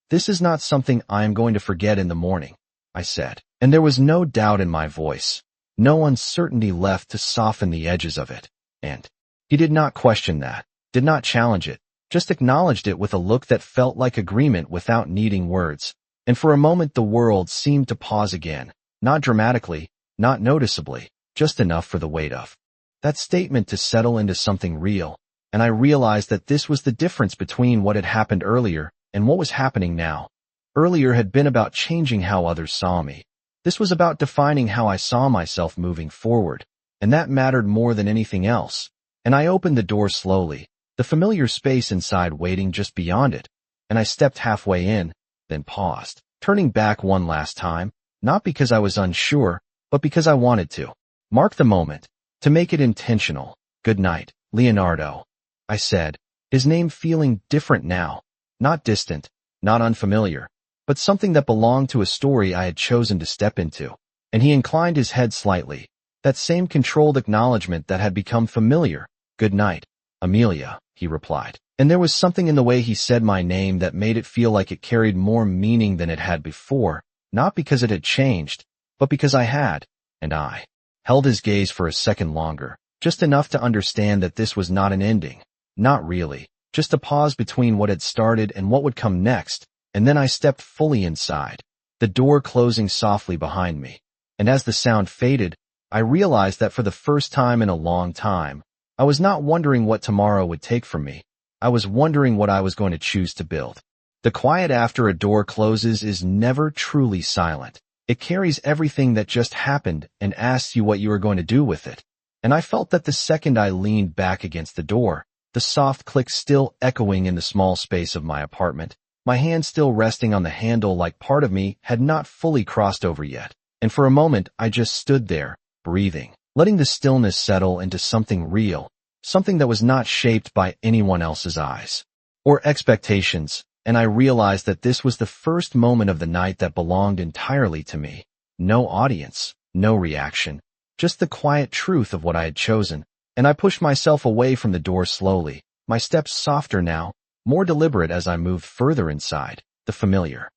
[SPEAKER 1] This is not something I am going to forget in the morning, I said, and there was no doubt in my voice, no uncertainty left to soften the edges of it. And he did not question that, did not challenge it, just acknowledged it with a look that felt like agreement without needing words. And for a moment the world seemed to pause again, not dramatically, not noticeably, just enough for the weight of that statement to settle into something real. And I realized that this was the difference between what had happened earlier and what was happening now. Earlier had been about changing how others saw me. This was about defining how I saw myself moving forward, and that mattered more than anything else. And I opened the door slowly, the familiar space inside waiting just beyond it. And I stepped halfway in, then paused, turning back one last time, not because I was unsure, but because I wanted to mark the moment, to make it intentional. Good night, Leonardo, I said, his name feeling different now, not distant, not unfamiliar, but something that belonged to a story I had chosen to step into. And he inclined his head slightly, that same controlled acknowledgement that had become familiar. Good night. Amelia, he replied. And there was something in the way he said my name that made it feel like it carried more meaning than it had before, not because it had changed, but because I had, and I held his gaze for a second longer, just enough to understand that this was not an ending. Not really, just a pause between what had started and what would come next, and then I stepped fully inside, the door closing softly behind me. And as the sound faded, I realized that for the first time in a long time, I was not wondering what tomorrow would take from me. I was wondering what I was going to choose to build. The quiet after a door closes is never truly silent. It carries everything that just happened and asks you what you are going to do with it. And I felt that the second I leaned back against the door, the soft click still echoing in the small space of my apartment, my hand still resting on the handle like part of me had not fully crossed over yet. And for a moment, I just stood there, breathing, letting the stillness settle into something real, something that was not shaped by anyone else's eyes or expectations, and I realized that this was the first moment of the night that belonged entirely to me. No audience, no reaction, just the quiet truth of what I had chosen, and I pushed myself away from the door slowly, my steps softer now, more deliberate as I moved further inside, the familiar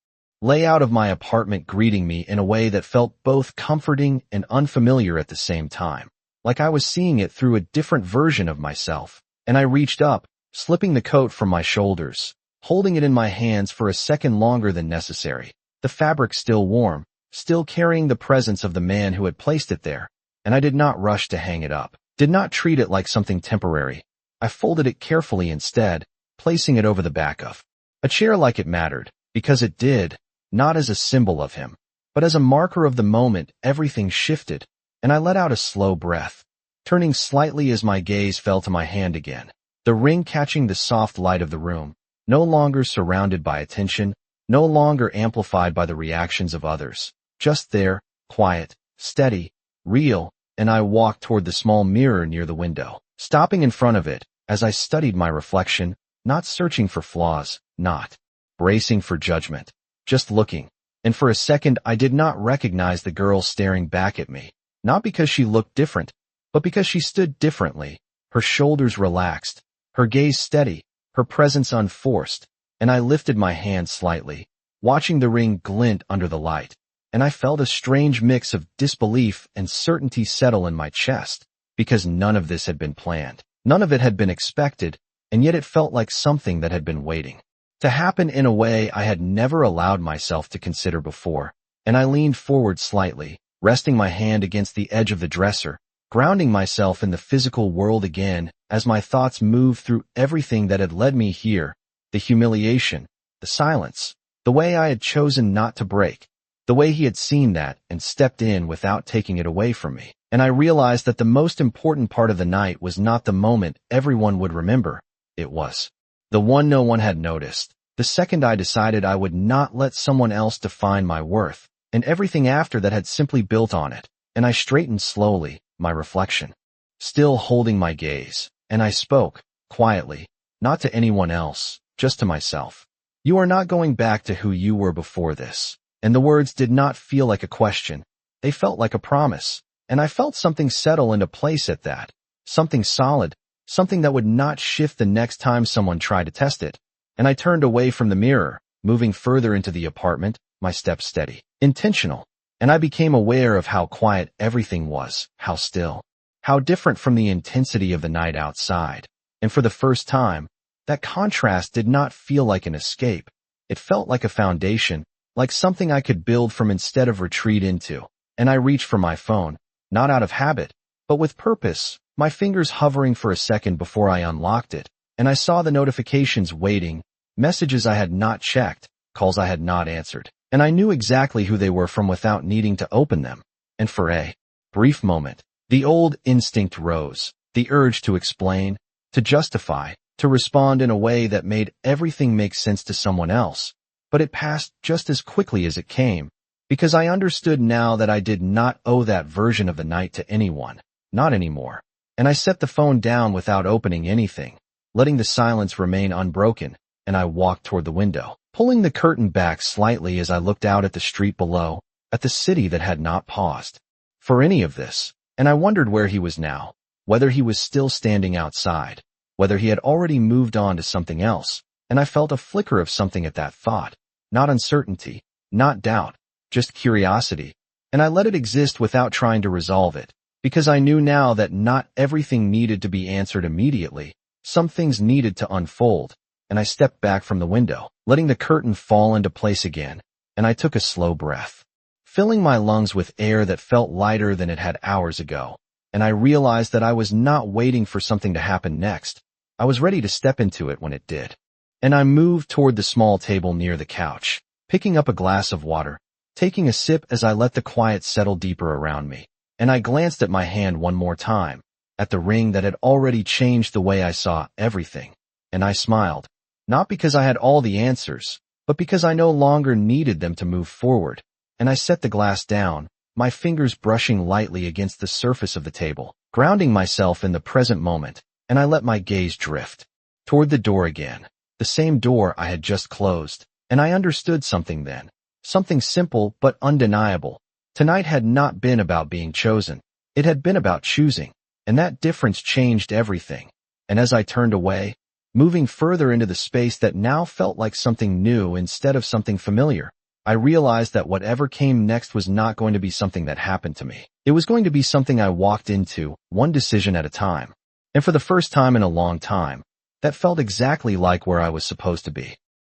[SPEAKER 1] layout of my apartment greeting me in a way that felt both comforting and unfamiliar at the same time, like I was seeing it through a different version of myself. And I reached up, slipping the coat from my shoulders, holding it in my hands for a second longer than necessary, the fabric still warm, still carrying the presence of the man who had placed it there, and I did not rush to hang it up, did not treat it like something temporary. I folded it carefully instead, placing it over the back of a chair like it mattered, because it did, not as a symbol of him, but as a marker of the moment. Everything shifted, and I let out a slow breath, turning slightly as my gaze fell to my hand again, the ring catching the soft light of the room, no longer surrounded by attention, no longer amplified by the reactions of others, just there, quiet, steady, real. And I walked toward the small mirror near the window, stopping in front of it as I studied my reflection, not searching for flaws, not bracing for judgment, just looking. And for a second I did not recognize the girl staring back at me, not because she looked different, but because she stood differently, her shoulders relaxed, her gaze steady, her presence unforced. And I lifted my hand slightly, watching the ring glint under the light, and I felt a strange mix of disbelief and certainty settle in my chest, because none of this had been planned, none of it had been expected, and yet it felt like something that had been waiting to happen in a way I had never allowed myself to consider before. And I leaned forward slightly, resting my hand against the edge of the dresser, grounding myself in the physical world again as my thoughts moved through everything that had led me here, the humiliation, the silence, the way I had chosen not to break, the way he had seen that and stepped in without taking it away from me. And I realized that the most important part of the night was not the moment everyone would remember. It was the one no one had noticed, the second I decided I would not let someone else define my worth, and everything after that had simply built on it. And I straightened slowly, my reflection still holding my gaze, and I spoke, quietly, not to anyone else, just to myself. You are not going back to who you were before this. And the words did not feel like a question, they felt like a promise, and I felt something settle into place at that, something solid, something that would not shift the next time someone tried to test it. And I turned away from the mirror, moving further into the apartment, my steps steady, intentional, and I became aware of how quiet everything was, how still, how different from the intensity of the night outside. And for the first time, that contrast did not feel like an escape. It felt like a foundation, like something I could build from instead of retreat into. And I reached for my phone, not out of habit, but with purpose, my fingers hovering for a second before I unlocked it, and I saw the notifications waiting, messages I had not checked, calls I had not answered, and I knew exactly who they were from without needing to open them. And for a brief moment, the old instinct rose, the urge to explain, to justify, to respond in a way that made everything make sense to someone else. But it passed just as quickly as it came, because I understood now that I did not owe that version of the night to anyone, not anymore. And I set the phone down without opening anything, letting the silence remain unbroken, and I walked toward the window, pulling the curtain back slightly as I looked out at the street below, at the city that had not paused for any of this. And I wondered where he was now, whether he was still standing outside, whether he had already moved on to something else, and I felt a flicker of something at that thought. Not uncertainty, not doubt, just curiosity, and I let it exist without trying to resolve it, because I knew now that not everything needed to be answered immediately. Some things needed to unfold, and I stepped back from the window, letting the curtain fall into place again, and I took a slow breath, filling my lungs with air that felt lighter than it had hours ago, and I realized that I was not waiting for something to happen next. I was ready to step into it when it did. And I moved toward the small table near the couch, picking up a glass of water, taking a sip as I let the quiet settle deeper around me, and I glanced at my hand one more time, at the ring that had already changed the way I saw everything, and I smiled, not because I had all the answers, but because I no longer needed them to move forward, and I set the glass down, my fingers brushing lightly against the surface of the table, grounding myself in the present moment, and I let my gaze drift toward the door again, the same door I had just closed, and I understood something then, something simple but undeniable. Tonight had not been about being chosen, it had been about choosing, and that difference changed everything. And as I turned away, moving further into the space that now felt like something new instead of something familiar, I realized that whatever came next was not going to be something that happened to me. It was going to be something I walked into, one decision at a time. And for the first time in a long time, that felt exactly like where I was supposed to be.